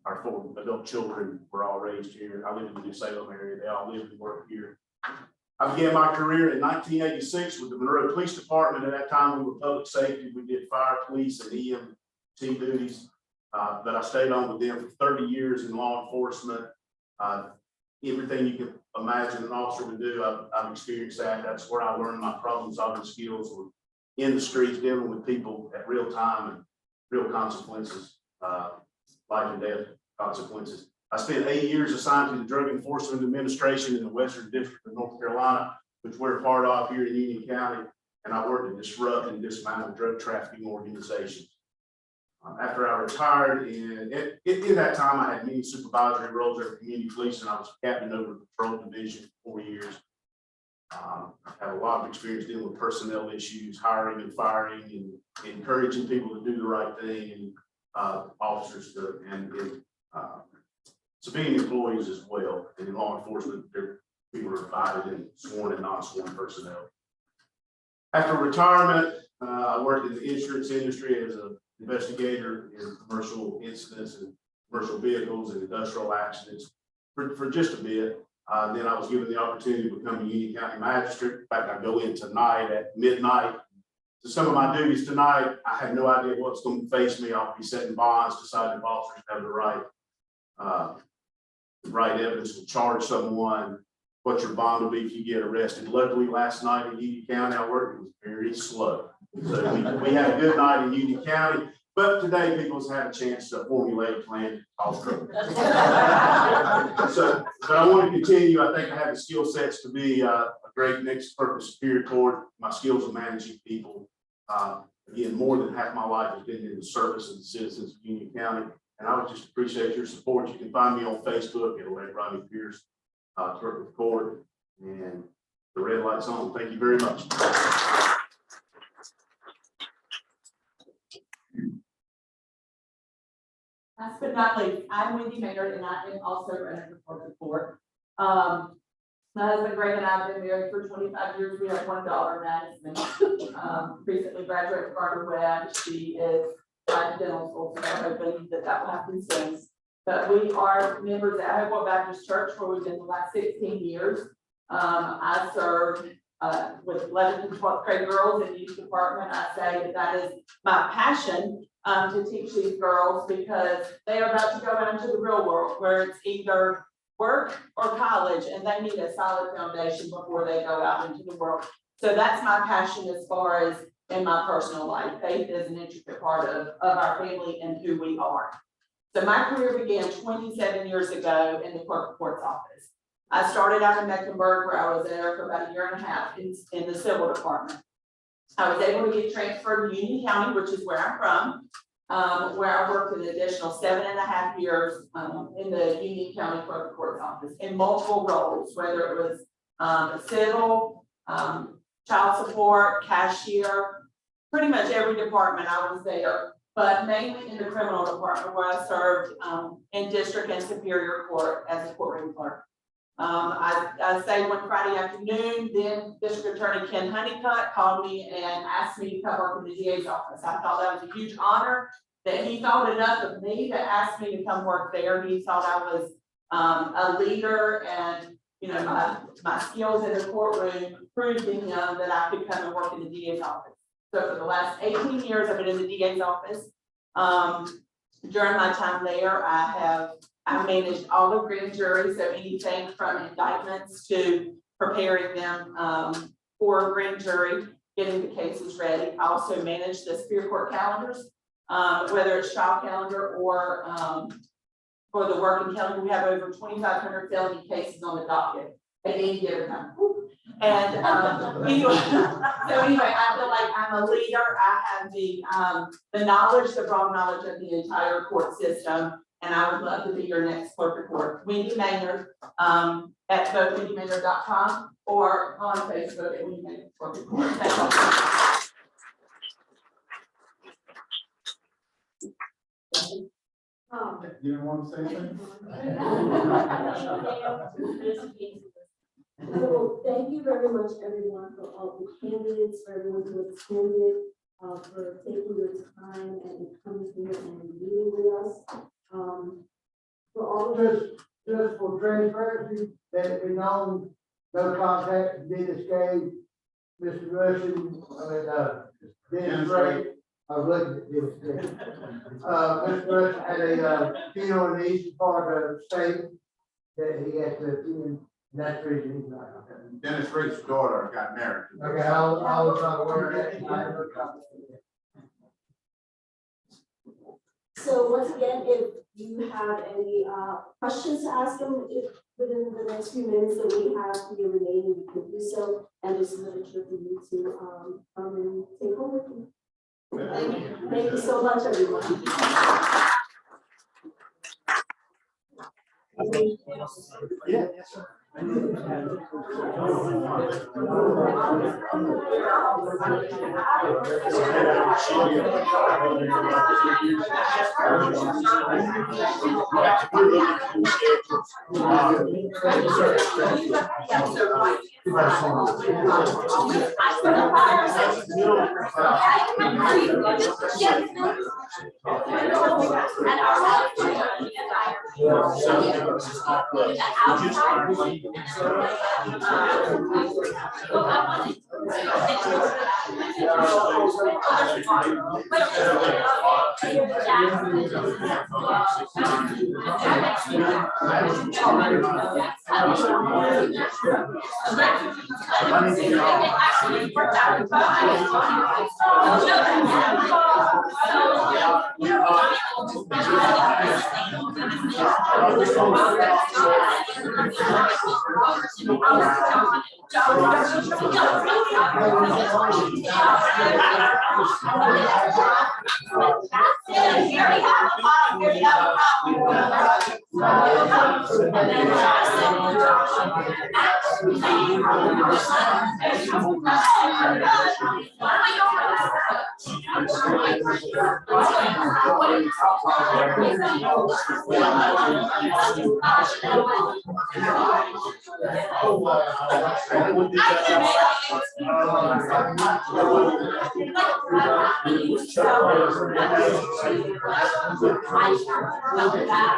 Our 4 adult children were all raised here. I live in the New Salem area. They all live and work here. I began my career in 1986 with the Monroe Police Department. At that time, we were public safety. We did fire, police, and EMT duties. But I stayed on with them for 30 years in law enforcement. Everything you can imagine an officer would do, I've experienced that. That's where I learned my problem solving skills, were in the streets, dealing with people at real time and real consequences, life and death consequences. I spent 8 years assigned to the Drug Enforcement Administration in the Western District of North Carolina, which we're a part of here in Union County, and I worked to disrupt and dismantle drug trafficking organizations. After I retired, and in that time, I had many supervisory roles at community police, and I was captain over the patrol division for 4 years. I had a lot of experience dealing with personnel issues, hiring and firing, and encouraging people to do the right thing, and officers to, and civilian employees as well. And in law enforcement, people are divided in sworn and non-sworn personnel. After retirement, I worked in the insurance industry as an investigator in commercial incidents and commercial vehicles and industrial accidents for just a bit. Then I was given the opportunity to become a Union County magistrate. In fact, I go in tonight at midnight. So some of my duties tonight, I have no idea what's going to face me. I'll be setting bonds, deciding if officers have the right evidence to charge someone, what your bond will be if you get arrested. Luckily, last night in Union County I worked, it was very slow. So we had a good night in Union County, but today people's had a chance to formulate a plan to cause trouble. So, but I want to continue. I think I have the skill sets to be a great next clerk of Superior Court. My skills of managing people. Again, more than half my life has been in the service of the citizens of Union County. And I would just appreciate your support. You can find me on Facebook at Rodney Pearson, clerk of court, and the red light's on. Thank you very much. Last but not least, I'm Wendy Maynard, and I am also running for clerk of court. My husband Greg and I have been married for 25 years. We have one daughter, Madison. Recently graduated from Harvard. She is at dental school, so I'm hoping that will happen soon. But we are members at Hopewell Baptist Church, where we've been the last 16 years. I served with 11th and 12th grade girls in the youth department. I say that is my passion to teach these girls, because they are about to go out into the real world where it's either work or college, and they need a solid foundation before they go out into the world. So that's my passion as far as in my personal life. Faith is an intricate part of our family and who we are. So my career began 27 years ago in the clerk of court's office. I started out in Mecklenburg, where I was there for about 1.5 years in the civil department. I was able to get transferred to Union County, which is where I'm from, where I worked an additional 7.5 years in the Union County clerk of court's office in multiple roles, whether it was civil, child support, cashier, pretty much every department I was there, but mainly in the criminal department, where I served in district and superior court as a courtroom clerk. I say one Friday afternoon, then District Attorney Ken Honeycutt called me and asked me to come work in the DA's office. I thought that was a huge honor, that he thought enough of me to ask me to come work there. He thought I was a leader, and you know, my skills in the courtroom proved to him that I could come and work in the DA's office. So for the last 18 years, I've been in the DA's office. During my time there, I managed all the grand juries, so anything from indictments to preparing them for a grand jury, getting the cases ready. I also managed the Superior Court calendars, whether it's trial calendar or for the working calendar. We have over 2,500 felony cases on the docket at any given time. And, anyway, so anyway, I feel like I'm a leader. I have the knowledge, the broad knowledge of the entire court system. And I would love to be your next clerk of court. Wendy Maynard, at both wendymaynard.com or on Facebook at Wendy Maynard Clerk of Court. Thank you. You don't want to say anything? Well, thank you very much, everyone, for all the candidates, for everyone who attended, for taking your time and coming here and meeting with us. For all of us, Just for transparency, that it be known, no contact, Dennis gave Mr. Rushing, Dennis Ray, I was looking at Dennis Gray. Mr. Rushing had a funeral in the eastern part of the state that he had to attend, and that's the reason he's not. Dennis Rake's daughter got married. Okay, I was not aware of that. I had no contact. So once again, if you have any questions to ask them, if within the next few minutes that we have here remaining, you can do so. And there's literature for you to come and take home with you. Thank you so much, everyone. Yeah, yes, sir.